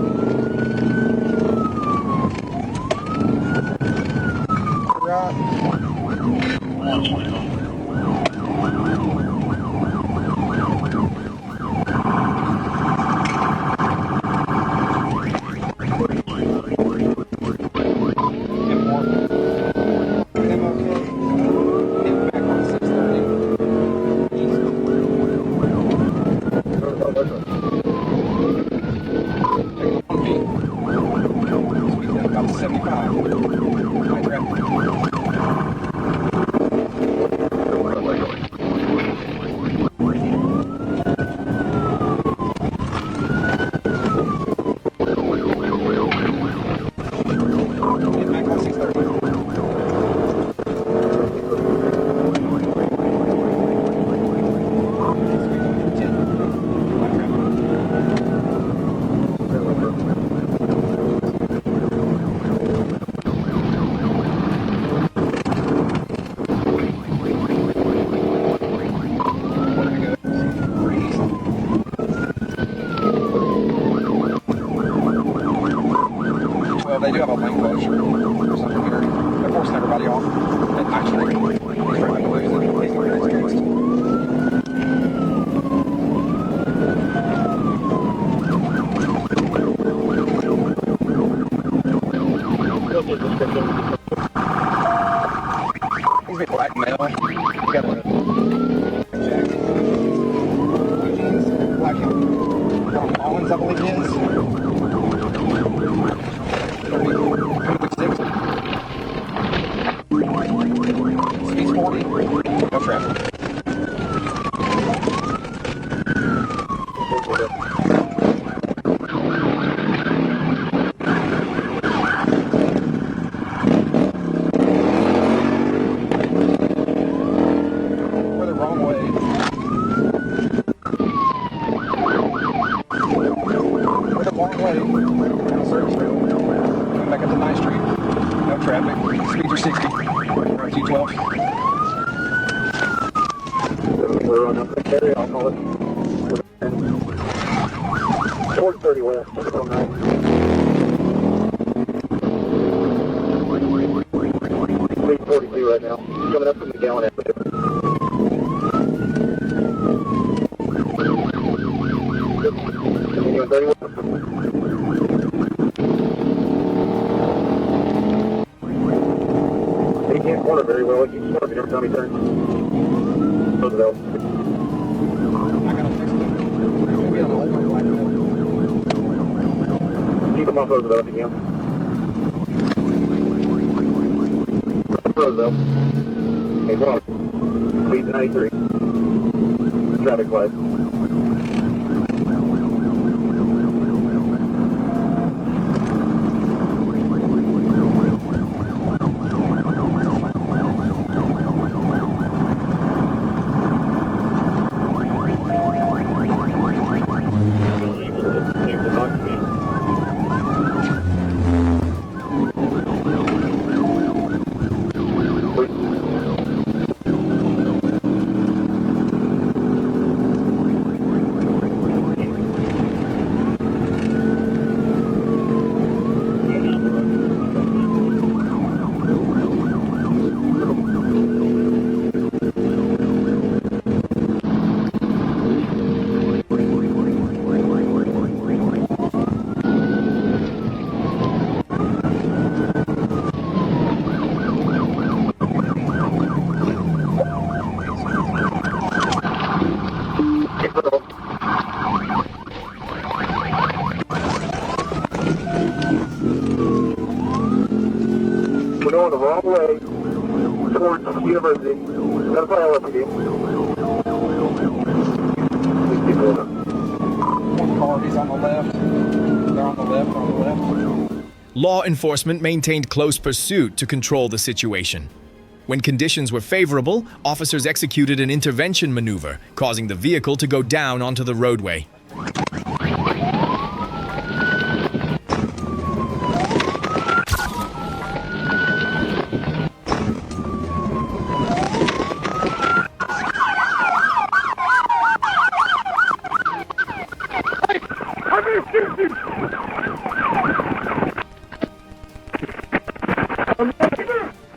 They do have a lane closure or something here. They're forcing everybody off. And actually, he's trying to lose it. He's going to get he's been black male. He's got a jacket. Black Collins, I believe it is. Speed's 40, no traffic. We're the wrong way. We're the wrong way. Service road. Coming back up to 9th Street. No traffic. Speeds are 60. We're on 212. We're on up the carry on. I'll call it. Towards 30 west, 609. 42 right now. Coming up from the Gallon Avenue. Continuing 30 west. He can't corner very well. He keeps swerving every time he turns. Roosevelt. Keep him off Roosevelt again. Roosevelt. Hey, come on. Speed 93. Traffic light. We're going the wrong way towards University. That's what I want to do. One car, he's on the left. They're on the left. Law enforcement maintained close pursuit to control the situation. When conditions were favorable, officers executed an intervention maneuver, causing the vehicle to go down onto the roadway.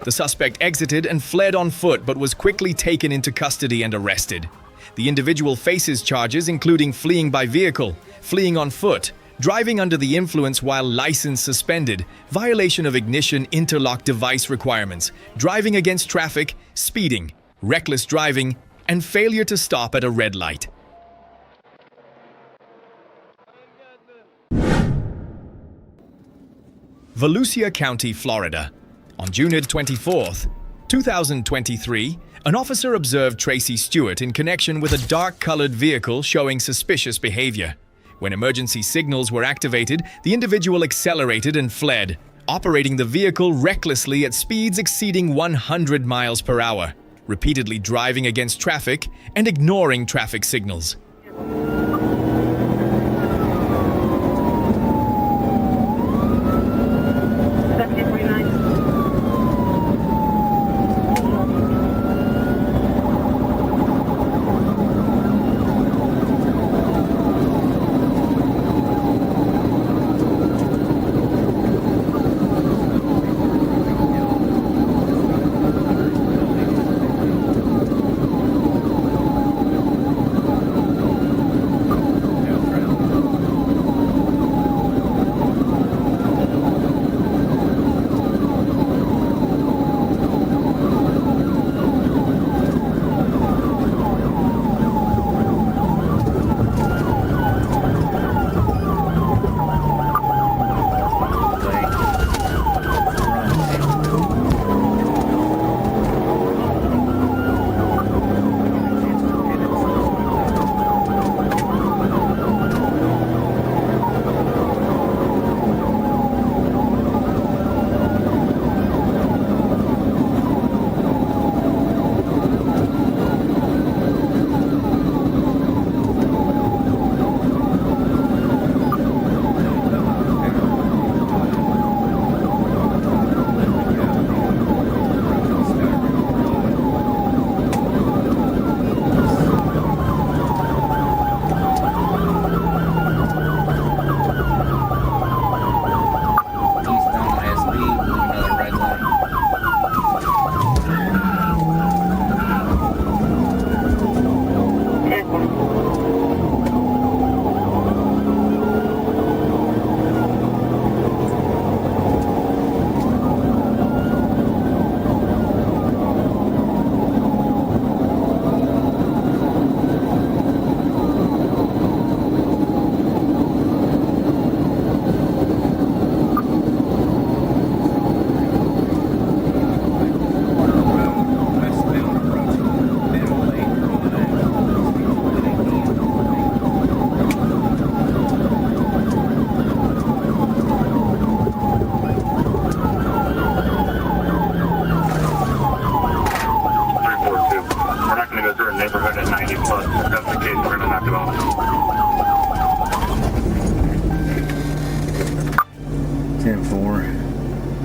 The suspect exited and fled on foot but was quickly taken into custody and arrested. The individual faces charges including fleeing by vehicle, fleeing on foot, driving under the influence while license suspended, violation of ignition interlock device requirements, driving against traffic, speeding, reckless driving, and failure to stop at a red light. Volusia County, Florida. On June 24, 2023, an officer observed Tracy Stewart in connection with a dark-colored vehicle showing suspicious behavior. When emergency signals were activated, the individual accelerated and fled, operating the vehicle recklessly at speeds exceeding 100 miles per hour, repeatedly driving against traffic and ignoring traffic signals.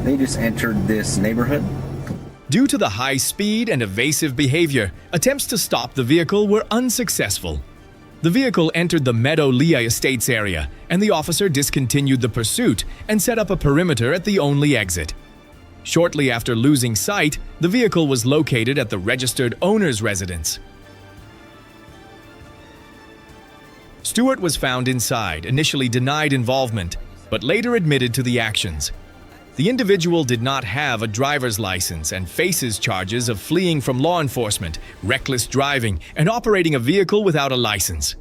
They just entered this neighborhood. Due to the high speed and evasive behavior, attempts to stop the vehicle were unsuccessful. The vehicle entered the Meadow Lea Estates area, and the officer discontinued the pursuit and set up a perimeter at the only exit. Shortly after losing sight, the vehicle was located at the registered owner's residence. Stewart was found inside, initially denied involvement, but later admitted to the actions. The individual did not have a driver's license and faces charges of fleeing from law enforcement, reckless driving, and operating a vehicle without a license.